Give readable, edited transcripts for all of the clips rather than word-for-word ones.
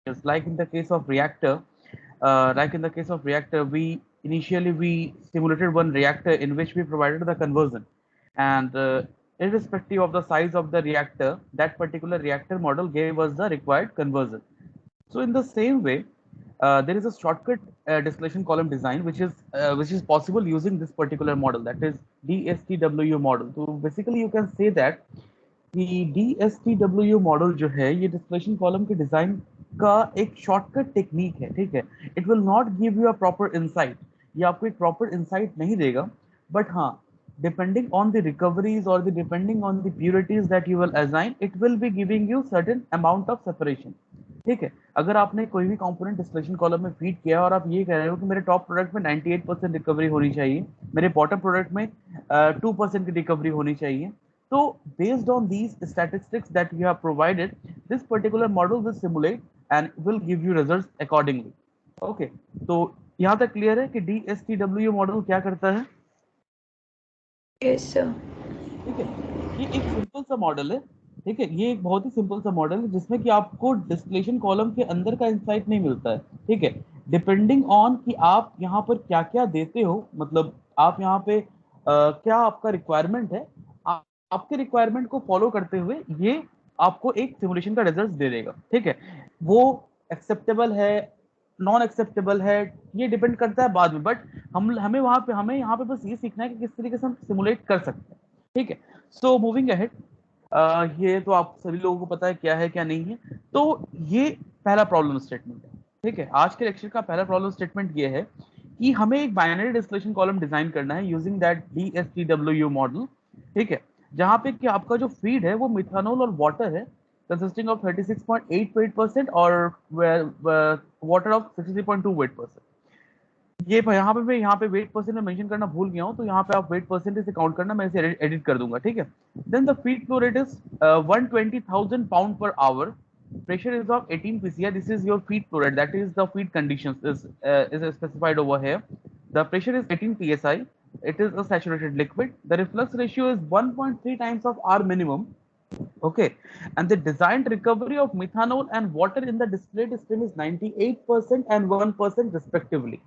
Yes, like in the case of reactor, we initially we simulated one reactor in which we provided the conversion, and irrespective of the size of the reactor, that particular reactor model gave us the required conversion. So in the same way, there is a shortcut distillation column design which is possible using this particular model, that is DSTW model. So basically you can say that कि DSTW model जो है ये displacement column के design का एक shortcut technique है, ठीक है। It will not give you a proper insight, ये आपको एक प्रॉपर इंसाइट नहीं देगा, बट हाँ, डिपेंडिंग ऑन द रिकवरीज और the depending on the purities that you will assign, it will be giving you certain amount of separation, ठीक है। अगर आपने कोई भी कंपोनेंट डिस्टिलेशन कॉलम में फीड किया और आप ये कह रहे हो कि मेरे टॉप प्रोडक्ट में 98% रिकवरी होनी चाहिए, मेरे बॉटम प्रोडक्ट में 2% की रिकवरी होनी चाहिए, so based on these statistics that you have provided, this particular model will simulate and will give you results accordingly. Okay, तो यहाँ तक क्लियर है कि DSTW मॉडल क्या करता है? Yes, sir. ठीक है, ये एक सिंपल सा मॉडल है, ठीक है, ये एक बहुत ही सिंपल सा मॉडल है जिसमें कि आपको डिस्टिलेशन कॉलम के अंदर का इंसाइट नहीं मिलता है, ठीक है। डिपेंडिंग ऑन कि आप यहाँ पर क्या क्या देते हो, मतलब आप यहाँ पे क्या आपका रिक्वायरमेंट है, आपके रिक्वायरमेंट को फॉलो करते हुए ये आपको एक सिमुलेशन का रिजल्ट दे देगा, ठीक है। वो एक्सेप्टेबल है, नॉन एक्सेप्टेबल है, ये डिपेंड करता है बाद में, बट हमें यहाँ पे बस ये सीखना है कि किस तरीके से हम सिमुलेट कर सकते हैं, ठीक है। सो मूविंग अहेड, ये तो आप सभी लोगों को पता है क्या है क्या नहीं है। तो ये पहला प्रॉब्लम स्टेटमेंट है, ठीक है। आज के लेक्चर का पहला प्रॉब्लम स्टेटमेंट ये है कि हमें एक बाइनरी डिस्टिलेशन कॉलम डिजाइन करना है यूजिंग दैट DSTW मॉडल, ठीक है, जहां पे कि आपका जो फीड है वो मिथानॉल और वाटर है, कंसिस्टिंग ऑफ 36.88% और वाटर ऑफ 63.28%। ये यहाँ पे मैं यहाँ पे वेट परसेंट में मेंशन करना भूल गया हूँ, तो यहाँ पे आप वेट परसेंटेज से काउंट करना, मैं इसे एडिट कर दूंगा, ठीक है। Then the feed flow rate is 120,000 pound per hour, pressure is of 18 psi, this is your feed flow rate, that is the feed conditions is specified over here. The pressure is 18 psi, it is a saturated liquid, the reflux ratio is 1.3 times of R minimum, okay, and the designed recovery of methanol and water in the distillate stream is 98% and 1% respectively.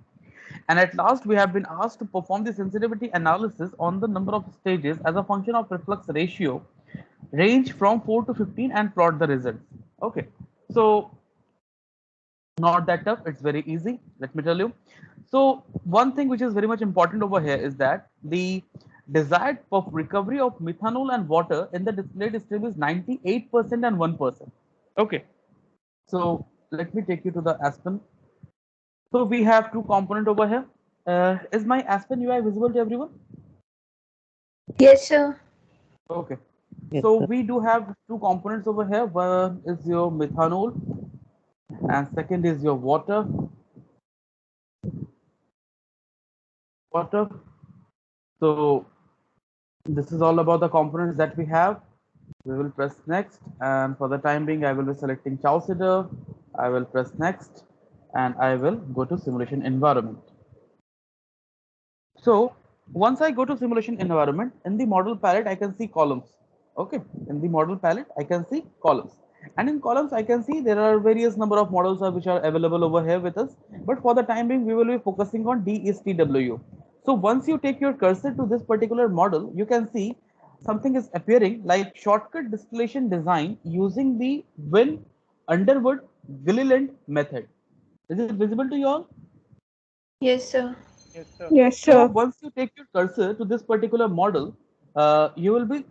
And at last, we have been asked to perform the sensitivity analysis on the number of stages as a function of reflux ratio, range from 4 to 15, and plot the results. Okay, so not that tough, it's very easy, let me tell you. So one thing which is very much important over here is that the desired of recovery of methanol and water in the distillate stream is 98% and 1%. Okay, so let me take you to the Aspen. So we have two component over here. Is my Aspen UI visible to everyone? Yes, sir. Okay. Yes, So sir. we do have two components over here. One is your methanol and second is your water. Water. So this is all about the components that we have. We will press next, and for the time being, I will be selecting Chauceder. I will press next, and I will go to simulation environment. So once I go to simulation environment, in the model palette, I can see columns. Okay, in the model palette, I can see columns. And in columns, I can see there are various number of models which are available over here with us. But for the time being, we will be focusing on DSTW. So once you take your cursor to this particular model, you can see something is appearing like shortcut distillation design using the Win Underwood Gilliland method. Is it visible to you all? Yes, sir. Yes, sir. Yes, So sir. once you take your cursor to this particular model, you will be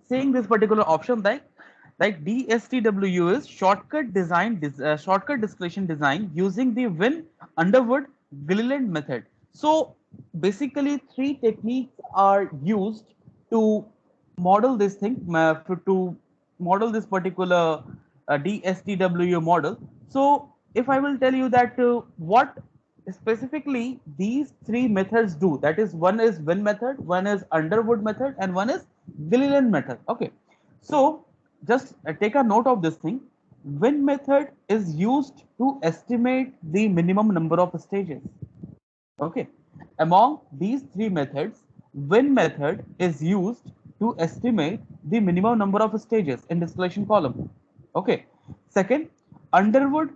seeing this particular option like DSTW is shortcut distillation design using the Win Underwood Gilliland method. So basically, three techniques are used to model this thing, to model this particular DSTW model. So if I will tell you that what specifically these three methods do, that is, one is Win method, one is Underwood method, and one is Gilliland method. Okay, so just take a note of this thing. Win method is used to estimate the minimum number of stages. Okay, among these three methods, Win method is used to estimate the minimum number of stages in distillation column. Okay, second, Underwood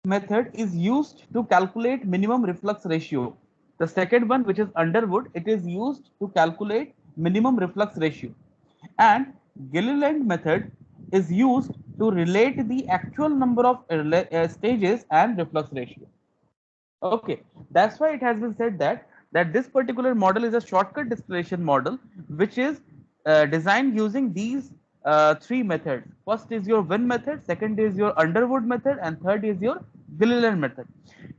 method is used to calculate minimum reflux ratio. The second one, which is Underwood, it is used to calculate minimum reflux ratio. And Gilliland method is used to relate the actual number of stages and reflux ratio. Okay, that's why it has been said that this particular model is a shortcut distillation model, which is designed using these three methods. First is your Wien method, second is your Underwood method, and third is your Gilliland method.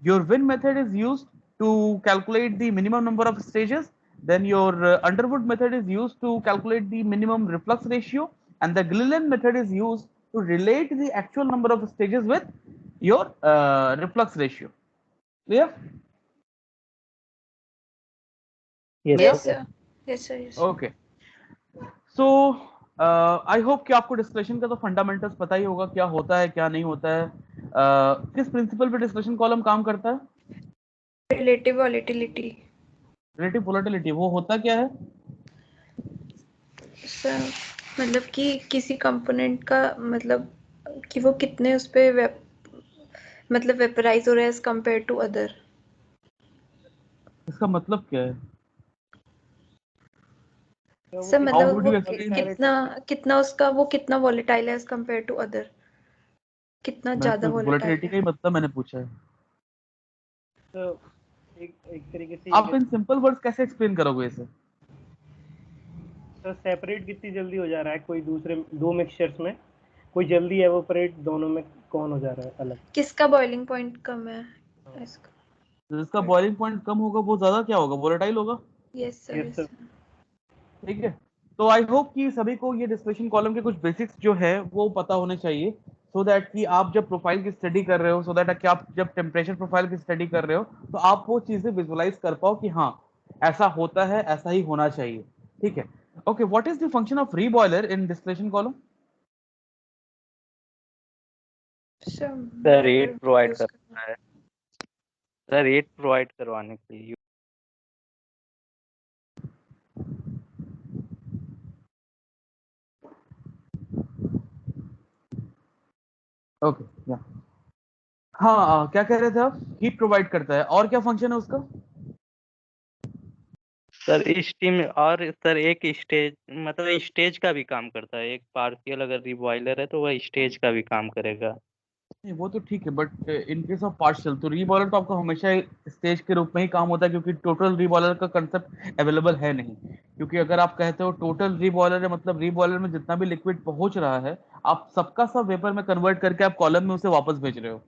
Your Wien method is used to calculate the minimum number of stages. Then your Underwood method is used to calculate the minimum reflux ratio, and the Gilliland method is used to relate the actual number of stages with your reflux ratio. Clear? Yes, Clear? Yes, sir. sir. Yes, sir. Yes. Okay. So I hope कि आपको discussion का तो fundamentals पता ही होगा, क्या होता है क्या नहीं होता है, किस प्रिंसिपल पे डिस्कशन कॉलम काम करता है? Relative volatility. Relative volatility. वो होता क्या है? सर मतलब कि किसी कंपोनेंट का मतलब कि वो कितने उस पे मतलब वेपराइज हो रहा है एज कंपेयर टू अदर. इसका मतलब क्या है? सर हाउ मतलब वुड वो यू एक्सप्लेन? कितना उसका वो कितना वॉलेटाइल है एज कंपेयर टू अदर, कितना मैं ज्यादा तो वॉलेटाइल वोलेटिलिटी है. का ही मतलब मैंने पूछा है. तो एक तरीके से आप इन सिंपल वर्ड्स कैसे एक्सप्लेन करोगे इसे? तो सेपरेट कितनी जल्दी हो जा रहा है कोई दूसरे दो मिक्सचर्स में, कोई जल्दी एवोपरेट दोनों में कौन हो जा रहा है अलग. किसका बॉइलिंग पॉइंट कम है इसका. जिसका बॉइलिंग पॉइंट कम होगा वो ज्यादा क्या होगा? वोलेटाइल होगा. Yes sir. Yes, sir. ठीक है. तो आई होप कि सभी को ये डिस्कशन कॉलम के कुछ बेसिक्स जो है वो पता होने चाहिए, सो दैट कि आप जब प्रोफाइल की स्टडी कर रहे हो, सो दैट कि आप जब टेम्परेचर प्रोफाइल की स्टडी कर रहे हो तो आप वो चीजें विजुअलाइज कर पाओ कि हाँ ऐसा होता है, ऐसा ही होना चाहिए. ठीक है. Okay, what is the function of reboiler in distillation column? Sir rate provide करता है. सर रेट प्रोवाइड करवाने के लिए. ओके, या हाँ, क्या कह रहे थे आप? हीट प्रोवाइड करता है, और क्या फंक्शन है उसका? सर स्टीम और सर एक स्टेज मतलब स्टेज का भी काम करता है. एक पार्शियल अगर रिबॉयलर है तो वह स्टेज का भी काम करेगा. नहीं वो तो ठीक है, but in case of partial तो रीबॉयलर तो आपका हमेशा स्टेज के रूप में ही काम होता है, क्योंकि टोटल रीबॉयलर का कंसेप्ट अवेलेबल है नहीं. क्योंकि अगर आप कहते हो टोटल रीबॉयलर है, मतलब रीबॉयलर में जितना भी लिक्विड पहुंच रहा है आप सबका सब वेपर में कन्वर्ट करके आप कॉलम में उसे वापस भेज रहे हो.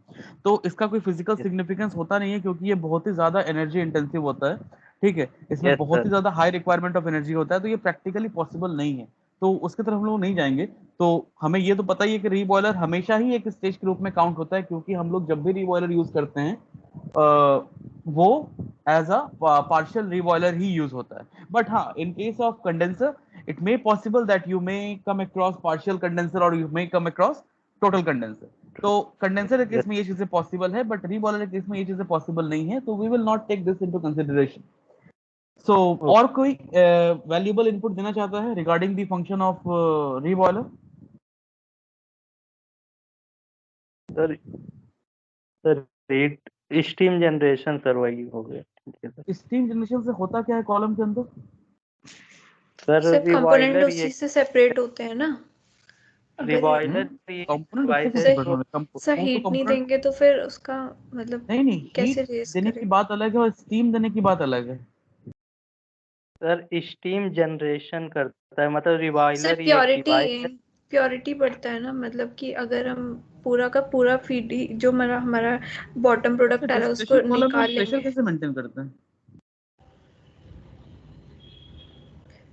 तो इसका कोई फिजिकल सिग्निफिकेंस होता नहीं है, क्योंकि ये बहुत ही ज्यादा एनर्जी इंटेंसिव होता है. ठीक है, इसमें यस बहुत सर. ही ज्यादा हाई रिक्वायरमेंट ऑफ एनर्जी होता है, तो ये प्रैक्टिकली पॉसिबल नहीं है. तो उसकी तरफ हम लोग नहीं जाएंगे. तो हमें ये तो पता ही है कि रीबॉयलर हमेशा ही एक स्टेज के रूप में काउंट होता है, क्योंकि हम लोग जब भी रीबॉयलर यूज करते हैं वो एज अ पार्शियल रीबॉयलर ही यूज होता है. बट हाँ, in case of condenser it may possible that you may come across partial condenser और you may come across total condenser. तो कंडेंसर के केस में ये चीजें पॉसिबल है, बट रीबॉयलर के केस में ये चीजें पॉसिबल नहीं है, तो we will not take this into consideration. So और कोई वैल्यूएबल इनपुट देना चाहता है regarding the function of reboiler? Sir sir rate steam generation sir वही हो गया. ठीक है सर. स्टीम जनरेशन से होता क्या है कॉलम के अंदर? सर सब कंपोनेंट रिबॉयलर उसी ये से सेपरेट होते हैं ना. अगर रिबॉयलर ये कंपोनेंट उससे कैसे सर सेपरेट होने? सर वो तो हीट नहीं कंपोनेंट. देंगे तो फिर उसका मतलब नहीं नहीं, कैसे हीट रेस देने की करेगा. बात अलग है और स्टीम देने की बात अलग है. सर स्टीम जनरेशन करता है मतलब सर रिबॉयलर ये एक प्योरिटी डिवाइस है. प्योरिटी बढ़ता है ना, मतलब कि अगर हम पूरा का पूरा फीड जो हमारा हमारा बॉटम अच्छा, प्रोडक्ट आ रहा है उसको डिस्टिलेशन कॉलम में निकाल प्रेशर लेंगे. कैसे मेंटेन करते हैं?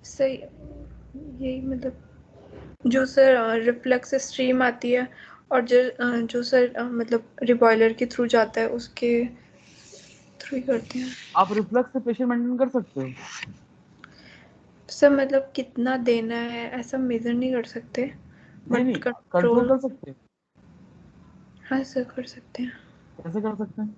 सही यही मतलब जो सर रिफ्लेक्स स्ट्रीम आती है और जो सर मतलब रिबॉयलर के थ्रू जाता है उसके थ्रू ही करते हैं. आप रिफ्लक्स से प्रेशर मेंटेन कर सकते हो? सर मतलब कितना देना है ऐसा मेजर नहीं कर सकते, नहीं बट नहीं, कंट्रोल कंट्रोल कर सकते हैं. हाँ सर कर सकते हैं. कैसे कर सकते हैं?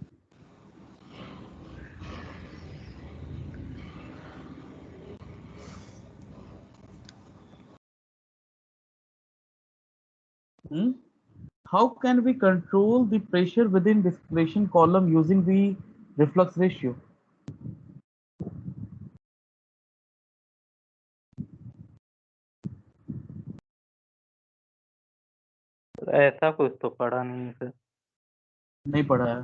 how can we control the pressure within distillation column using the reflux ratio? ऐसा कुछ तो पढ़ा नहीं है सर। नहीं पढ़ा है,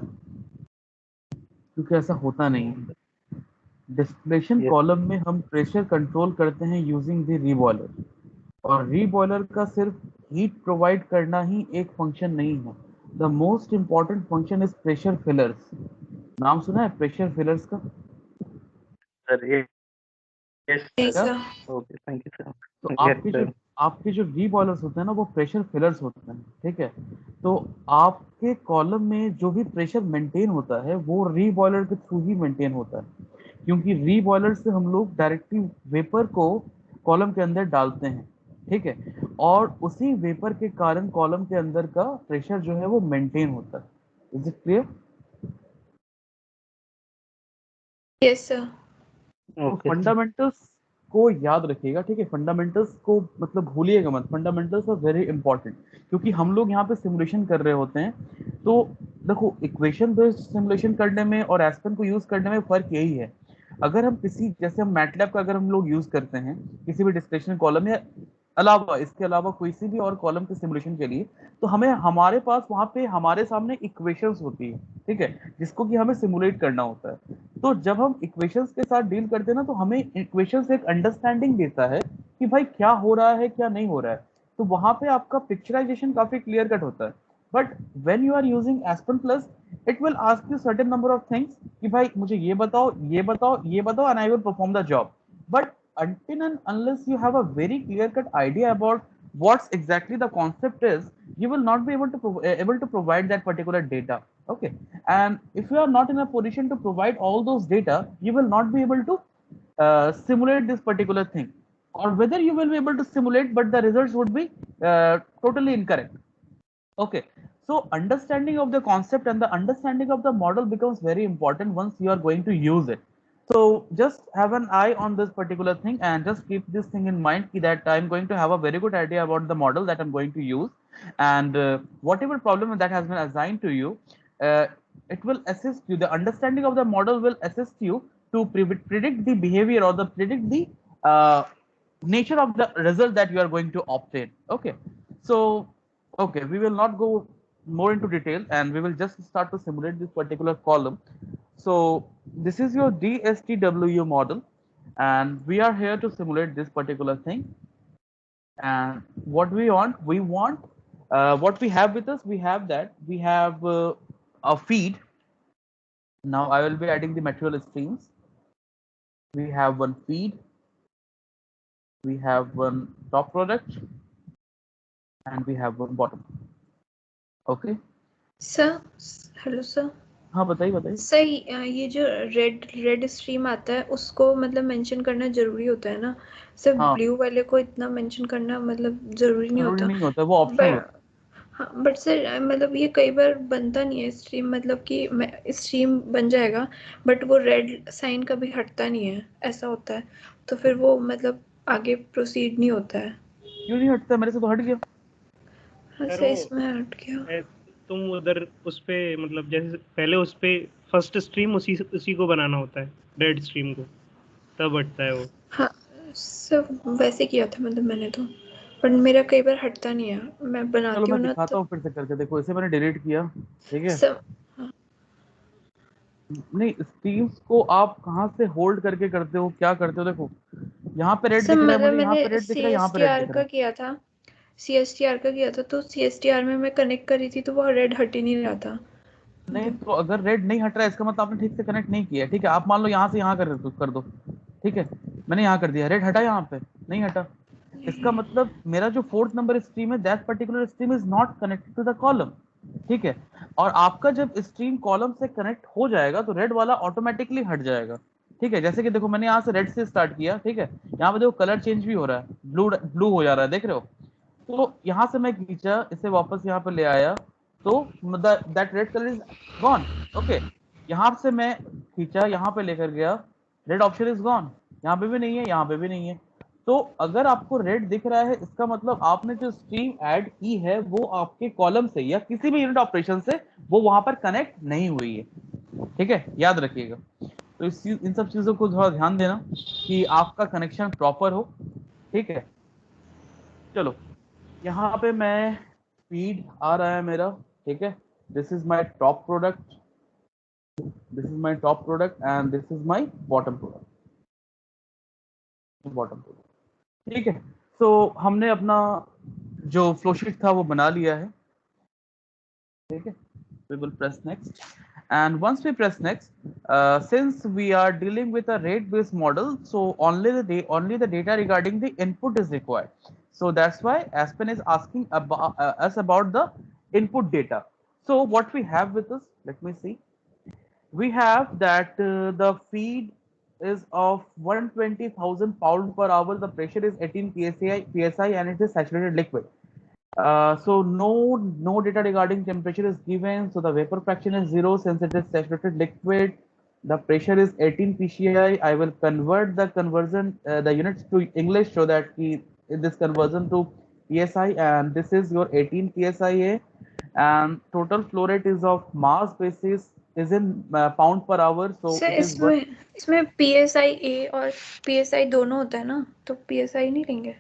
क्योंकि ऐसा होता नहीं है। डिस्टिलेशन ये कॉलम में हम प्रेशर कंट्रोल करते हैं यूजिंग द रीबॉयलर, और रीबॉयलर का सिर्फ हीट प्रोवाइड करना ही एक फंक्शन नहीं है। The most important function is pressure fillers. नाम सुना है प्रेशर फिलर्स का? सर ये यस जी क्या? Sir. Okay thank you sir. तो यस सर। आपके जो रीबॉयलर्स होते हैं ना, वो प्रेशर फिलर्स होते हैं, ठीक है। तो आपके कॉलम में जो भी प्रेशर मेंटेन होता है वो रीबॉयलर के थ्रू ही मेंटेन होता है, क्योंकि रीबॉयलर से हम लोग डायरेक्टली वेपर को कॉलम के अंदर डालते हैं, ठीक है। और उसी वेपर के कारण कॉलम के अंदर का प्रेशर जो है वो मेंटेन होता है। Is it clear? Yes sir. तो ओके सर। फंडामेंटल्स को याद रखिएगा, ठीक है। फंडामेंटल्स को मतलब भूलिएगा मत, फंडामेंटल्स आर वेरी इंपॉर्टेंट, क्योंकि हम लोग यहाँ पे सिमुलेशन कर रहे होते हैं। तो देखो, इक्वेशन बेस्ड सिमुलेशन करने में और एस्पेन को यूज करने में फर्क यही है। अगर हम किसी, जैसे हम मैटलैब का अगर हम लोग यूज करते हैं किसी भी डिस्क्रिप्शन कॉलम या अलावा, इसके अलावा कोई सी भी और कॉलम के सिमुलेशन के लिए, तो हमें हमारे पास वहां पे हमारे सामने इक्वेशंस होती है, ठीक है, जिसको कि हमें सिमुलेट करना होता है। तो जब हम इक्वेशंस के साथ डील करते हैं ना, तो हमें इक्वेशंस एक अंडरस्टैंडिंग देता है कि भाई क्या हो रहा है क्या नहीं हो रहा है। तो वहां पे आपका पिक्चराइजेशन काफी क्लियर कट होता है। But when you are using Aspen Plus, it will ask you certain number of things कि भाई मुझे ये बताओ, ये बताओ, ये बताओ, and I will perform the job. But until and unless you have a very clear cut idea about what's exactly the concept is, you will not be able to provide that particular data. Okay, and if you are not in a position to provide all those data, you will not be able to simulate this particular thing, or whether you will be able to simulate but the results would be totally incorrect. Okay, so understanding of the concept and the understanding of the model becomes very important once you are going to use it. So just have an eye on this particular thing and just keep this thing in mind that I'm going to have a very good idea about the model that I'm going to use, and whatever problem that has been assigned to you, uh, it will assist you. The understanding of the model will assist you to predict the behavior or the predict the nature of the result that you are going to obtain. Okay, so okay, we will not go more into detail and we will just start to simulate this particular column. So this is your DSTWU model, and we are here to simulate this particular thing. And what we want, what we have with us, we have that we have a feed. Now I will be adding the material streams. We have one feed, we have one top product, and we have one bottom. Okay. Sir hello sir. हाँ बताइए बताइए। सही, ये जो red stream आता है उसको मतलब मेंशन करना जरूरी होता है ना? सिर्फ हाँ, ब्लू वाले को इतना मेंशन करना मतलब जरूरी नहीं जरूरी होता। नहीं होता, वो ऑप्शनल होता है। हाँ, बट सर मतलब ये कई बार बनता नहीं है स्ट्रीम, मतलब कि स्ट्रीम बन जाएगा बट वो रेड साइन कभी हटता नहीं है, ऐसा होता है। तो फिर वो मतलब आगे प्रोसीड नहीं होता है। क्यों नहीं हटता? मेरे से तो हट गया। हाँ सर सर, वो इसमें हट गया। तुम उधर उस पे मतलब जैसे पहले उस पे फर्स्ट स्ट्रीम उसी को बनाना होता है, रेड स्ट्रीम को, तब हटता है वो। हाँ सर, वैसे किया था मतलब मैंने तो, पर मेरा कई बार हटता नहीं है, मैं चलो बनाती मैं हूँ ना दिखाता तो हूँ फिर से करके, देखो इसे मैंने डिलीट किया, ठीक है। सब। नहीं, स्ट्रीम्स को आप कहाँ से होल्ड करके करते हो, क्या करते हो? देखो यहाँ पे रेड सर दिख रहा है मतलब मुझे, यहाँ पे मैंने रेड दिख रहा है, यहाँ पे रेड दिख रहा है। CSTR का किया था तो CSTR में मैं कनेक्ट करी थी तो वो रेड हट ही नहीं रहा था। नहीं तो अगर रेड नहीं हट रहा है इसका मतलब आपने ठीक से कनेक्ट नहीं किया है, ठीक है। आप मान लो यहाँ से यहाँ कर दो, ठीक है। मैंने यहाँ कर दिया, रेड हटा यहाँ पे? नहीं हटा। इसका मतलब मेरा जो 4th नंबर स्ट्रीम है, that particular stream is not connected to the column, ठीक है। और आपका जब स्ट्रीम कॉलम से कनेक्ट हो जाएगा तो रेड वाला ऑटोमेटिकली हट जाएगा, ठीक है। जैसे कि देखो मैंने यहाँ से रेड से स्टार्ट किया, ठीक है। यहाँ पे देखो कलर चेंज भी हो रहा है, ब्लू ब्लू हो जा रहा है, देख रहे हो। तो यहाँ से मैं खींचा, इसे वापस यहाँ पे ले आया, तो that red colour is gone. Okay, यहाँ से मैं खींचा, यहाँ पे लेकर गया, रेड ऑप्शन इज गॉन, यहाँ पे भी नहीं है, यहाँ पे भी नहीं है। तो अगर आपको रेड दिख रहा है, इसका मतलब आपने जो स्ट्रीम ऐड की है वो आपके कॉलम से या किसी भी यूनिट ऑपरेशन से वो वहां पर कनेक्ट नहीं हुई है। ठीक है, याद रखिएगा। तो इन सब चीजों को थोड़ा ध्यान देना कि आपका कनेक्शन प्रॉपर हो। ठीक है, चलो यहाँ पे मैं फीड आ रहा है मेरा। ठीक है, this is my top product, this is my top product and this is my bottom product, bottom product. ठीक है, सो हमने अपना जो फ्लो शीट था वो बना लिया है। ठीक है, we will press next, and once we press next, since we are dealing with a rate based model, so only the data regarding the input is required. So that's why Aspen is asking about us about the input data. So what we have with us, let me see, we have that the feed is of 120,000 pound per hour, the pressure is 18 psi and it is saturated liquid. So no data regarding temperature is given. So the vapor fraction is 0 since it is saturated liquid. The pressure is 18 psi. I will convert the conversion the units to English so that this conversion to psi, and this is your 18 psi. And total flow rate is of mass basis is in pound per hour. So sir it is one. इसमें PSI A और PSI दोनों होता है ना, तो PSI नहीं लेंगे?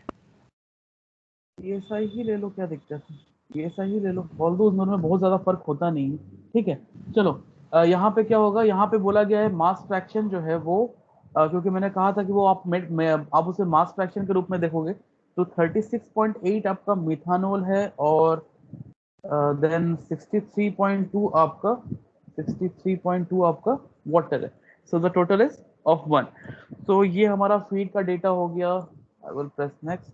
PSI ही ले लो, क्या दिक्कत है, PSI ही ले लो, ऑल्दो उसमें में बहुत ज्यादा फर्क होता नहीं है। ठीक है, चलो यहाँ पे क्या होगा, यहाँ पे बोला गया है मास फ्रैक्शन जो है वो क्योंकि मैंने कहा था कि वो आप उसे मास फ्रैक्शन के रूप में देखोगे तो 36.8 आपका मिथानोल है और देन 63.2 आपका 63.2 आपका वाटर है। So the total is of 1। तो ये हमारा फीड का डेटा हो गया। I will press next.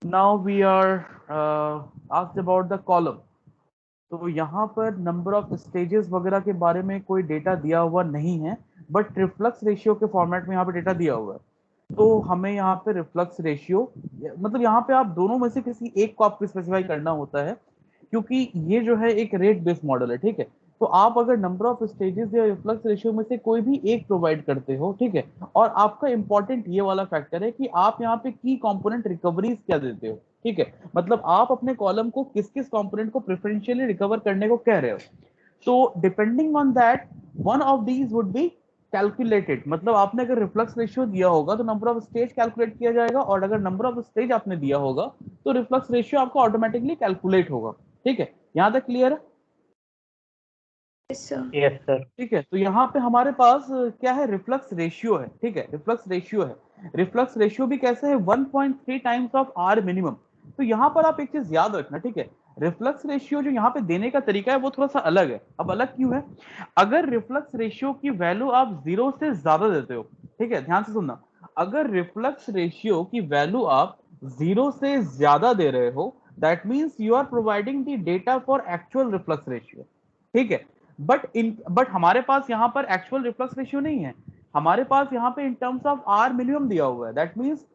Now we are asked about the column. तो यहाँ पर नंबर ऑफ स्टेजेस वगैरह के बारे में कोई डेटा दिया हुआ नहीं है, बट रिफ्लक्स रेशियो के फॉर्मेट में यहाँ पे डेटा दिया हुआ है। तो हमें यहाँ पे रिफ्लक्स रेशियो मतलब यहाँ पे आप दोनों में से किसी एक को आपको स्पेसिफाई करना होता है, क्योंकि ये जो है एक रेट बेस्ड मॉडल है। ठीक है, तो आप अगर नंबर ऑफ स्टेजेस या रिफ्लक्स रेशियो में से कोई भी एक प्रोवाइड करते हो, ठीक है, और आपका इंपॉर्टेंट ये वाला फैक्टर है कि आप यहाँ पे की कंपोनेंट रिकवरीज क्या देते हो। ठीक है, मतलब आप अपने कॉलम को किस किस कंपोनेंट को प्रेफरेंशियली रिकवर करने को कह रहे हो। तो depending on that one of these would be calculated. मतलब आपने अगर रिफ्लक्स रेशियो दिया होगा तो नंबर ऑफ स्टेज कैलकुलेट किया जाएगा, और अगर नंबर ऑफ स्टेज आपने दिया होगा तो रिफ्लक्स रेशियो आपको ऑटोमेटिकली कैलकुलेट होगा। ठीक है, यहां तक क्लियर है? Yes sir. ठीक है, तो यहाँ पे हमारे पास क्या है, रिफ्लक्स रेशियो है। ठीक है, रिफ्लक्स रेशियो है। रिफ्लक्स रेशियो भी कैसे है, 1.3 टाइम्स ऑफ आर मिनिमम। तो यहाँ पर आप एक चीज याद रखना, ठीक है, रिफ्लक्स रेशियो जो यहाँ पे देने का तरीका है वो थोड़ा सा अलग है। अब अलग क्यों है, अगर रिफ्लक्स रेशियो की वैल्यू आप 0 से ज्यादा देते हो, ठीक है, ध्यान से सुनना, अगर रिफ्लक्स रेशियो की वैल्यू आप 0 से ज्यादा दे रहे हो, that means you are providing the data for actual reflux ratio. ठीक है, बट हमारे पास यहाँ पर एक्चुअल रिफ्लक्स रेशियो नहीं है, हमारे पास यहाँ पे in terms of R minimum दिया हुआ है। That means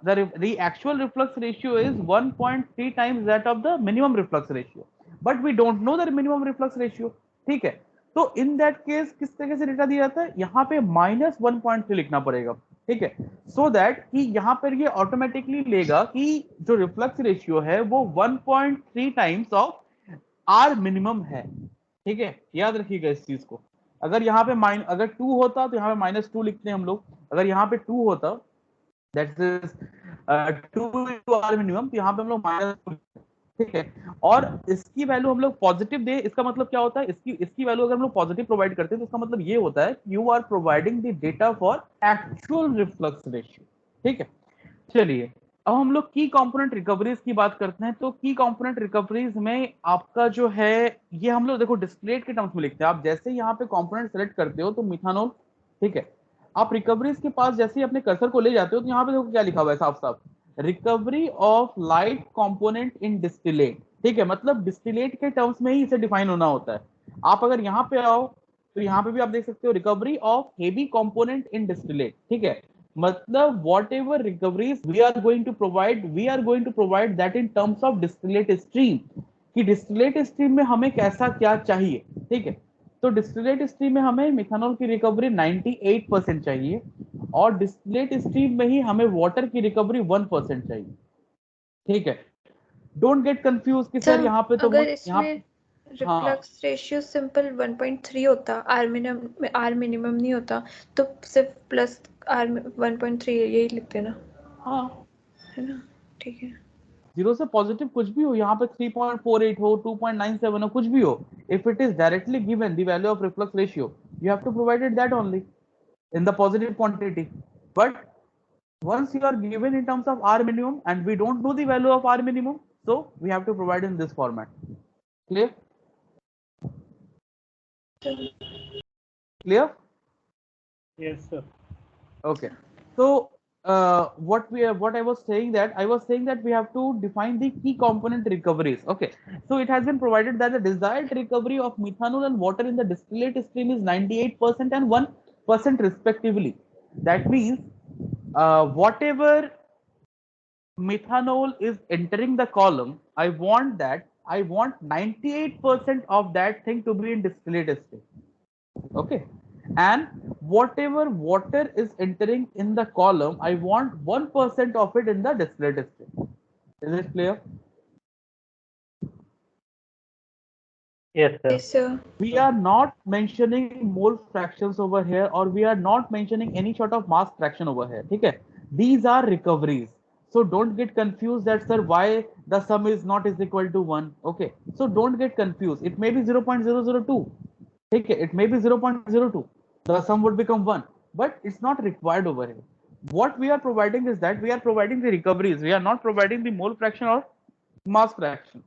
the actual reflux ratio is 1.3 times that of the minimum reflux ratio, but we don't know the minimum reflux ratio। ठीक है, तो इन दैट केस किस तरह से डेटा दिया जाता है, यहाँ पे -1.3 लिखना पड़ेगा। ठीक है, सो दैट कि यहाँ पर ये ऑटोमेटिकली लेगा कि जो रिफ्लक्स रेशियो है वो 1.3 टाइम्स ऑफ आर मिनिमम है। ठीक है, याद रखिएगा इस चीज को। अगर यहाँ पे अगर 2 होता तो यहाँ पे -2 लिखते हैं हम लोग, अगर यहाँ पे 2 होता that is 2 into R minimum, तो यहाँ पे हम लोग -2। ठीक है, और इसकी वैल्यू हम लोग पॉजिटिव दे, इसका मतलब क्या होता है, इसकी वैल्यू अगर हम लोग पॉजिटिव प्रोवाइड करते हैं तो इसका मतलब ये होता है you are providing the data for actual reflux ratio. ठीक है, चलिए अब हम लोग की कंपोनेंट रिकवरीज की बात करते हैं। तो की कंपोनेंट रिकवरीज में आपका जो है ये हम लोग देखो डिस्टिलेट के टर्म्स में लिखते हैं। आप जैसे यहाँ पे कंपोनेंट सेलेक्ट करते हो तो मिथानॉल, ठीक है, आप रिकवरीज के पास जैसे ही अपने कर्सर को ले जाते हो तो यहाँ पे देखो क्या लिखा हुआ है साफ साफ, recovery of light component in distillate. ठीक है, मतलब डिस्टिलेट के टर्म्स में ही इसे डिफाइन होना होता है। आप अगर यहाँ पे आओ तो यहाँ पे भी आप देख सकते हो recovery of heavy component in distillate. ठीक है, मतलब whatever recoveries we are going to provide that in terms of distillate stream, कि डिस्टिलेट स्ट्रीम में हमें कैसा क्या चाहिए। ठीक है, तो डिस्टिलेट स्ट्रीम में हमें मिथानॉल की रिकवरी 98% चाहिए, और डिस्टिलेट स्ट्रीम में ही हमें वाटर की रिकवरी 1% चाहिए, ठीक है। डोंट गेट कंफ्यूज कि सर यहाँ पे तो अगर यहाँ इसमें हाँ रिफ्लक्स रेशियो सिंपल 1.3 होता, आर मिनिमम नहीं होता, तो सिर्फ प्लस आर 1.3 यही लिखते ना, हाँ, है ना? ठीक है। 0 से पॉजिटिव कुछ भी हो, यहाँ पे 3.48 हो, 2.97 हो, कुछ भी हो, if it is directly given the value of reflux ratio, you have to provide it that only in the positive quantity. But once you are given in terms of R minimum and we don't know the value of R minimum, so we have to provide in this format. Clear? Clear? Yes, sir. Okay. So what I was saying that we have to define the key component recoveries. Okay. So it has been provided that the desired recovery of methanol and water in the distillate stream is 98% and 1% respectively. That means whatever methanol is entering the column, I want 98% of that thing to be in distillate state. Okay, and whatever water is entering in the column, I want 1% of it in the distillate state. Is it clear? Yes, sir. Yes, sir. We are not mentioning mole fractions over here, or we are not mentioning any sort of mass fraction over here. Okay, these are recoveries. So don't get confused that sir, why the sum is not is equal to 1. Okay, so don't get confused. It may be 0.002. Okay, it may be 0.02. The sum would become 1, but it's not required over here. What we are providing is that we are providing the recoveries. We are not providing the mole fraction or mass fraction.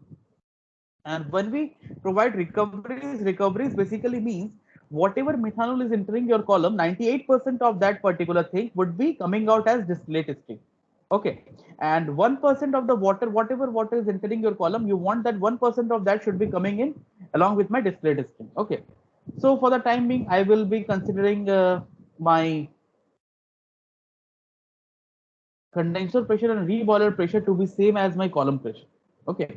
And when we provide recoveries basically means whatever methanol is entering your column, 98% of that particular thing would be coming out as distillate stream. Okay, and 1% of the water, whatever water is entering your column, you want that 1% of that should be coming in along with my distillate stream. Okay, so for the time being, I will be considering my condenser pressure and reboiler pressure to be same as my column pressure. Okay,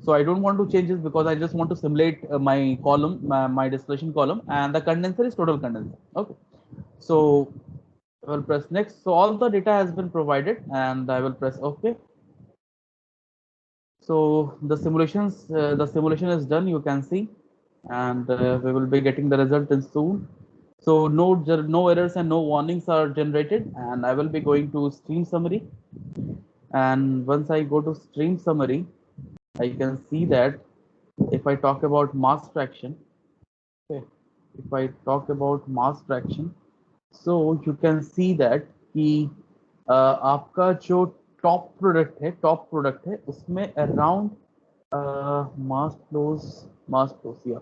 so I don't want to change this because I just want to simulate my column, my distillation column, and the condenser is total condenser. Okay, so I will press next. So all the data has been provided, and I will press OK. So the simulation is done. You can see, and we will be getting the result in soon. So no errors and no warnings are generated, and I will be going to stream summary. And once I go to stream summary, I can see that if I talk about mass fraction, okay, if I talk about mass fraction, so you can see that कि आपका जो top product है उसमें around मास flows या